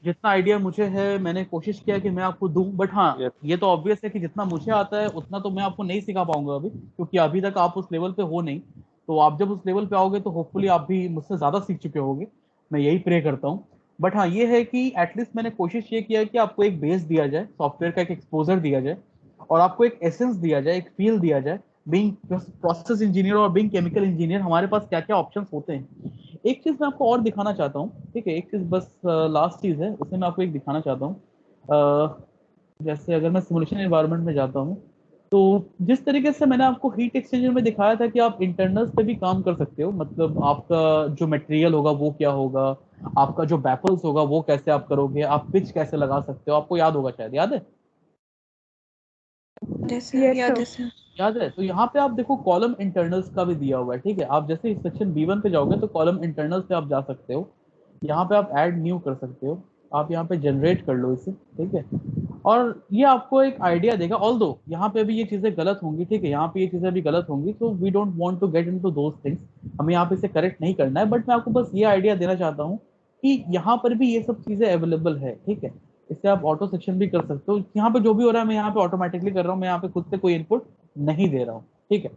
जितना आइडिया मुझे है मैंने कोशिश किया कि मैं आपको दूं, बट हाँ ये तो ऑब्वियस है कि जितना मुझे आता है उतना तो मैं आपको नहीं सिखा पाऊंगा अभी, क्योंकि अभी तक आप उस लेवल पे हो नहीं। तो आप जब उस लेवल पे आओगे तो होपफुली आप भी मुझसे ज्यादा सीख चुके होंगे, मैं यही प्रे करता हूँ। बट हाँ ये है कि एटलीस्ट मैंने कोशिश ये किया कि आपको एक बेस दिया जाए, सॉफ्टवेयर का एक एक्सपोजर दिया जाए, और आपको एक एसेंस दिया जाए, एक फील दिया जाए, बीइंग प्रोसेस इंजीनियर और बीइंग केमिकल इंजीनियर हमारे पास क्या क्या ऑप्शंस होते हैं। एक चीज मैं आपको और दिखाना चाहता हूँ, ठीक है, एक चीज बस लास्ट चीज है, उसमें मैं आपको एक दिखाना चाहता हूँ। जैसे अगर मैं सिमुलेशन एनवायरनमेंट में जाता हूँ, तो जिस तरीके से मैंने आपको हीट एक्सचेंजर में दिखाया था कि आप इंटरनल्स पे भी काम कर सकते हो, मतलब आपका जो मटेरियल होगा वो क्या होगा, आपका जो बैफल्स होगा वो कैसे आप करोगे, आप पिच कैसे लगा सकते हो, आपको याद होगा, शायद याद है। जैसे Yes, याद sir. है सर। याद है, तो यहाँ पे आप देखो कॉलम इंटरनल्स का भी दिया हुआ है, ठीक है। आप जैसे सेक्शन B1 पे जाओगे तो कॉलम इंटरनल्स पे आप जा सकते हो, यहाँ पे आप ऐड न्यू कर सकते हो, आप यहाँ पे जनरेट कर लो इसे, ठीक है। और ये आपको एक आइडिया देगा, ऑल्दो यहाँ पे भी ये चीजें गलत होंगी, ठीक है, यहाँ पे ये चीजें भी गलत होंगी, तो we don't want to get into those things, हमें यहाँ पे इसे करेक्ट नहीं करना है, बट मैं आपको बस ये आइडिया देना चाहता हूँ कि यहाँ पर भी ये सब चीजें अवेलेबल है, ठीक है। इससे आप ऑटो सेक्शन भी कर सकते हो, यहाँ पे जो भी हो रहा है मैं यहाँ पे ऑटोमेटिकली कर रहा हूँ, मैं यहाँ पे खुद से कोई इनपुट नहीं दे रहा हूँ, ठीक है।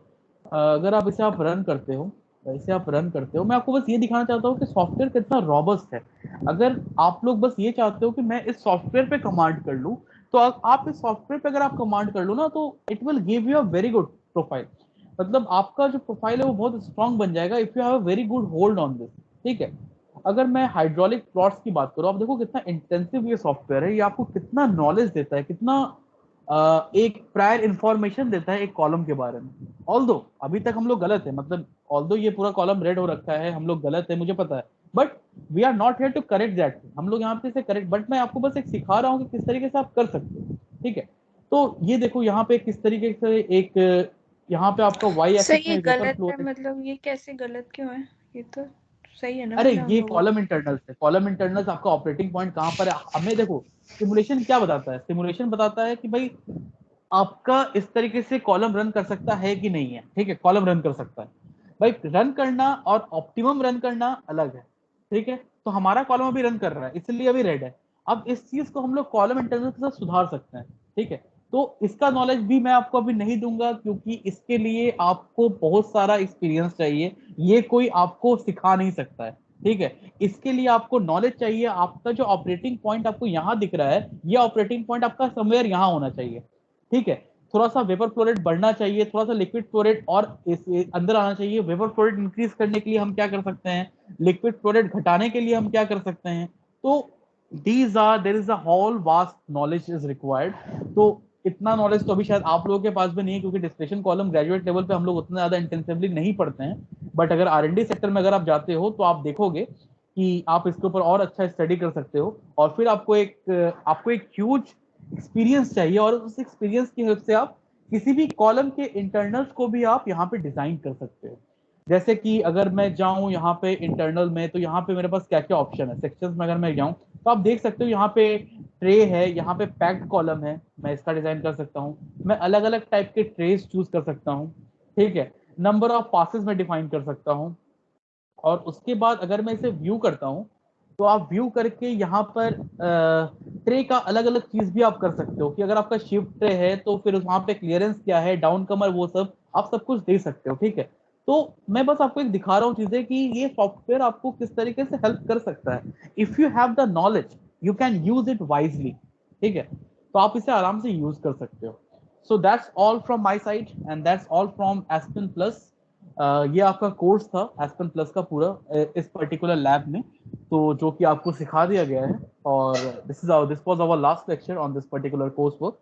अगर आप इसे आप रन करते हो, इसे आप रन करते हो, मैं आपको बस ये दिखाना चाहता हूँ कि सॉफ्टवेयर कितना रॉबस्ट है। अगर आप लोग बस ये चाहते हो कि मैं इस सॉफ्टवेयर पे कमांड कर लूँ, तो आप इस सॉफ्टवेयर पे अगर आप कमांड कर लो ना, तो it will give you a very good profile, मतलब आपका जो प्रोफाइल है वो बहुत स्ट्रांग बन जाएगा if you have a very good hold on this, ठीक है। अगर मैं हाइड्रोलिक प्लॉट्स की बात करूँ, आप देखो कितना इंटेंसिव ये सॉफ्टवेयर है, ये आपको कितना नॉलेज देता है, कितना एक प्रायर इंफॉर्मेशन देता है एक कॉलम के बारे में। ऑल्दो अभी तक हम लोग गलत है, मतलब ऑल्दो ये पूरा कॉलम रेड हो रखा है, हम लोग गलत है, मुझे पता है, but we are not here to correct that, हम लोग यहाँ पे इसे करेक्ट, बट मैं आपको बस एक सिखा रहा हूँ कि किस तरीके से आप कर सकते हो, ठीक है। तो ये देखो यहाँ पे किस तरीके से एक, यहाँ पे आपका वाई सर एक्सिस ये में वेपर गलत फ्लो है, है। मतलब ये कैसे गलत क्यों है? ये तो सही है ना, अरे मतलब हम ये लोगों कॉलम इंटरनल्स है, कॉलम इंटरनल्स आपका ऑपरेटिंग पॉइंट कहाँ पर है, हमें देखो सिमुलेशन क्या बताता है, सिमुलेशन बताता है कि भाई आपका इस तरीके से कॉलम रन कर सकता है कि नहीं है, ठीक है, कॉलम रन कर सकता है। भाई रन करना और ऑप्टिमम रन करना अलग है, ठीक है। तो हमारा कॉलम अभी रन कर रहा है इसलिए अभी रेड है। अब इस चीज को हम लोग कॉलम इंटरनल के साथ सुधार सकते हैं, ठीक है। तो इसका नॉलेज भी मैं आपको अभी नहीं दूंगा, क्योंकि इसके लिए आपको बहुत सारा एक्सपीरियंस चाहिए, ये कोई आपको सिखा नहीं सकता है, ठीक है। इसके लिए आपको नॉलेज चाहिए, आपका जो ऑपरेटिंग पॉइंट आपको यहाँ दिख रहा है, ये ऑपरेटिंग पॉइंट आपका समवेयर यहाँ होना चाहिए, ठीक है। थोड़ा सा वेपर फ्लो रेट बढ़ना चाहिए, थोड़ा सा लिक्विड फ्लो रेट और इस अंदर आना चाहिए। वेपर फ्लो रेट इंक्रीज करने के लिए हम क्या कर सकते हैं, लिक्विड फ्लो रेट घटाने के लिए हम क्या कर सकते हैं। तो there is a whole vast knowledge is required. तो इतना नॉलेज तो अभी शायद आप लोगों के पास भी नहीं है, क्योंकि डिस्टिलेशन कॉलम ग्रेजुएट लेवल पे हम लोग उतना ज्यादा इंटेंसिवली नहीं पढ़ते हैं, बट अगर R&D सेक्टर में अगर आप जाते हो तो आप देखोगे कि आप इसके ऊपर और अच्छा स्टडी कर सकते हो, और फिर आपको एक ह्यूज एक्सपीरियंस चाहिए, और उस एक्सपीरियंस की हेल्प से आप किसी भी कॉलम के इंटरनल्स को भी आप यहाँ पे डिजाइन कर सकते हो। जैसे कि अगर मैं जाऊं यहाँ पे इंटरनल में, तो यहाँ पे मेरे पास क्या क्या ऑप्शन है, सेक्शंस में अगर मैं जाऊं तो आप देख सकते हो यहाँ पे ट्रे है, यहाँ पे पैक्ड कॉलम है, मैं इसका डिजाइन कर सकता हूँ, मैं अलग अलग टाइप के ट्रेस चूज कर सकता हूँ, ठीक है। नंबर ऑफ पासेस में डिफाइन कर सकता हूँ, और उसके बाद अगर मैं इसे व्यू करता हूँ, तो आप व्यू करके यहाँ पर ट्रे का अलग अलग चीज भी आप कर सकते हो, कि अगर आपका शिफ्ट ट्रे है तो फिर वहां पे क्लियरेंस क्या है, डाउन कमर, वो सब आप सब कुछ दे सकते हो, ठीक है। तो मैं बस आपको एक दिखा रहा हूँ चीजें कि ये सॉफ्टवेयर आपको किस तरीके से हेल्प कर सकता है। If you have the knowledge you can use it wisely, ठीक है, तो आप इसे आराम से यूज कर सकते हो। So that's all from my side and that's all from aspen plus. ये आपका कोर्स था एस्पेन प्लस का पूरा इस पर्टिकुलर लैब में, तो जो कि आपको सिखा दिया गया है, और this was our last lecture on this particular course work.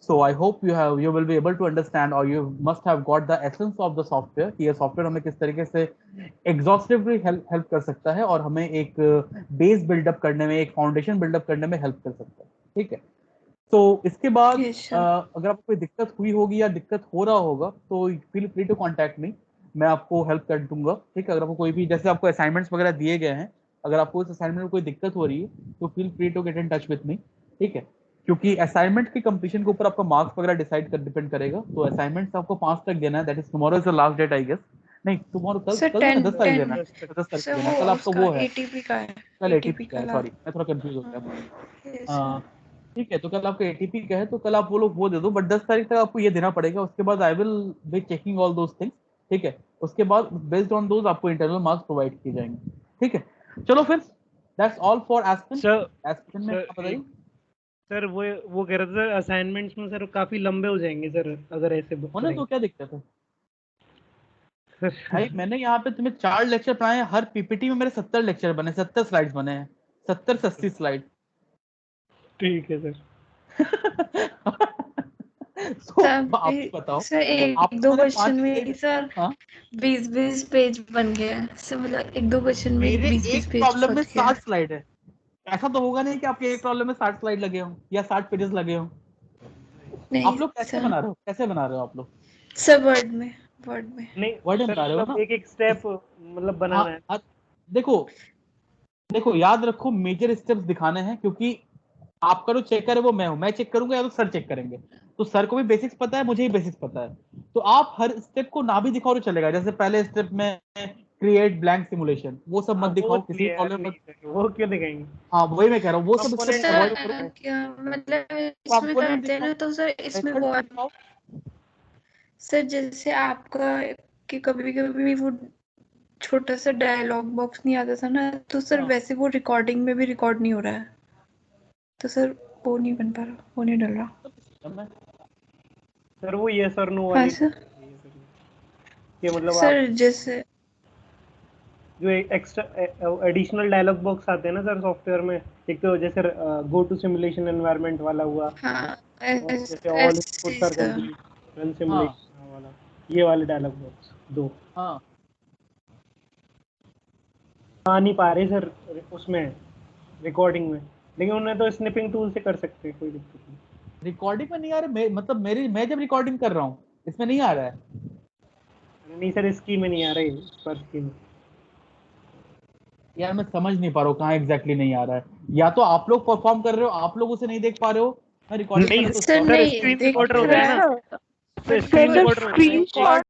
So I hope you will be able to understand, or you must have got the essence of the software, कि ये सॉफ्टवेयर हमें किस तरीके से एग्जॉस्टिवली हेल्प कर सकता है, और हमें एक बेस बिल्डअप करने में, एक फाउंडेशन बिल्डअप करने में हेल्प कर सकता है, ठीक है। तो इसके बाद Yes, sir. अगर आपको कोई दिक्कत हुई होगी या दिक्कत हो रहा होगा तो feel free to contact me, मैं आपको हेल्प कर दूंगा, ठीक है। अगर आपको कोई भी, जैसे आपको असाइनमेंट्स वगैरह दिए गए हैं, अगर आपको उस असाइनमेंट में कोई दिक्कत हो रही है तो feel free to get in touch with me, ठीक है। क्योंकि असाइनमेंट की कंप्लीशन के ऊपर आपका मार्क्स वगैरह डिपेंड करेगा, तो असाइनमेंट्स आपको 5 तक देना है, that is tomorrow is the last date I guess, नहीं टुमारो, कल सर कल देना, 10 तारीख देना है, 10 तारीख सर देना वो है, कल आपका उसका वो है, ATP का है, कल ATP एटीपी का का है, लाभ। सॉरी मैं थोड़ा कंफ्यूज हो गया। Yes, sir. ठीक है, तो कल आपका एटीपी का है, तो कल आप वो लोग वो दे दो, बट 10 तारीख तक आपको ये देना पड़ेगा, उसके बाद I will be checking all those things, ठीक है। उसके बाद बेस्ड ऑन दोज आपको इंटरनल मार्क्स प्रोवाइड किए जाएंगे, ठीक है। चलो फिर that's all for aspen. Sir aspen में सर आप बताइए। सर वो कह रहा था सर असाइनमेंट्स में सर काफी लंबे हो जाएंगे सर अगर ऐसे होने तो क्या दिक्कत है भाई, मैंने यहाँ पे तुम्हें 4 लेक्चर पढ़ाए हैं, हर पीपीटी में मेरे 70 लेक्चर बने, 70 स्लाइड्स बने हैं, 70 से 80 स्लाइड। ठीक है सर। तो आप ही बताओ, सर एक आपको दो मैंने क्वेश्चन 5 में सर हाँ 20-20 पेज बन गया है सर, मतलब एक दो क्वेश्चन में मेरे 20-20 एक पेज प्रॉब्लम में बन गया 60 स्लाइड है। ऐसा तो होगा नहीं कि आपके एक प्रॉब्लम में 60 स्लाइड लगे हों या 60 पेजेस लगे हों। नहीं आप लोग कैसे सर। बना रहे हो, कैसे बना रहे हो आप लोग? सर वर्ड में नहीं वर्ड में सर बना रहे हो मतलब ना? एक स्टेप मतलब बनाना है। हाँ, देखो देखो याद रखो, मेजर स्टेप्स दिखाने हैं, क्योंकि आपका जो चेकर है वो मैं चेक करूंगा या तो सर चेक करेंगे। तो सर को भी बेसिक्स पता है, मुझे ही बेसिक्स पता है। तो आप हर स्टेप को ना भी दिखाओ तो चलेगा। जैसे पहले स्टेप में क्रिएट ब्लैंक सिमुलेशन, वो सब मत वो दिखाओ, किसी क्लियर प्रॉब्लम नहीं मत। सर, वो क्यों दिखाएंगे? हाँ वही मैं कह रहा हूँ, वो सब स्टेप कंपोनेंट अवॉइड सर करो। क्या मतलब इसमें कंपोनेंट करते हैं दिखाओ, ना तो सर इसमें मेथड्स वो दिखाओ। सर जैसे आपका कि कभी कभी वो छोटा सा डायलॉग बॉक्स नहीं आता था ना, तो सर हाँ वैसे वो रिकॉर्डिंग में भी रिकॉर्ड नहीं हो रहा है, तो सर वो नहीं बन पा रहा, वो नहीं डल रहा। सब सिस्टम है। सर वो यस और नो हाँ वाली सर। कि मतलब आप सर जैसे जो एक्स्ट्रा एडिशनल डायलॉग बॉक्स आते हैं ना सर सॉफ्टवेयर में, एक तो जैसे गो टू सिमुलेशन एनवायरनमेंट वाला हुआ, हाँ और जैसे all inputs are sir. Complete run हाँ सिमुलेशन वाला, ये वाले डायलॉग बॉक्स दो हाँ आ नहीं पा रहे सर उसमें रिकॉर्डिंग में, लेकिन उन्हें तो स्निपिंग टूल से कर सकते हैं, कोई दिक्कत नहीं। रिकॉर्डिंग में नहीं आ रहा मतलब मैं जब रिकॉर्डिंग कर रहा हूँ इसमें नहीं आ रहा है। नहीं सर इसकी में नहीं आ रही, पर की में। यार मैं समझ नहीं पा रहा हूँ कहाँ एग्जैक्टली नहीं आ रहा है। या तो आप लोग परफॉर्म कर रहे हो, आप लोग उसे नहीं देख पा रहे हो। मैं रिकॉर्डिंग नहीं करना तो सर stop सर नहीं स्क्रीन दिख रिकॉर्डर होता रहा है ना है, सर, बट स्क्रीन वो रिकॉर्डर होता है एक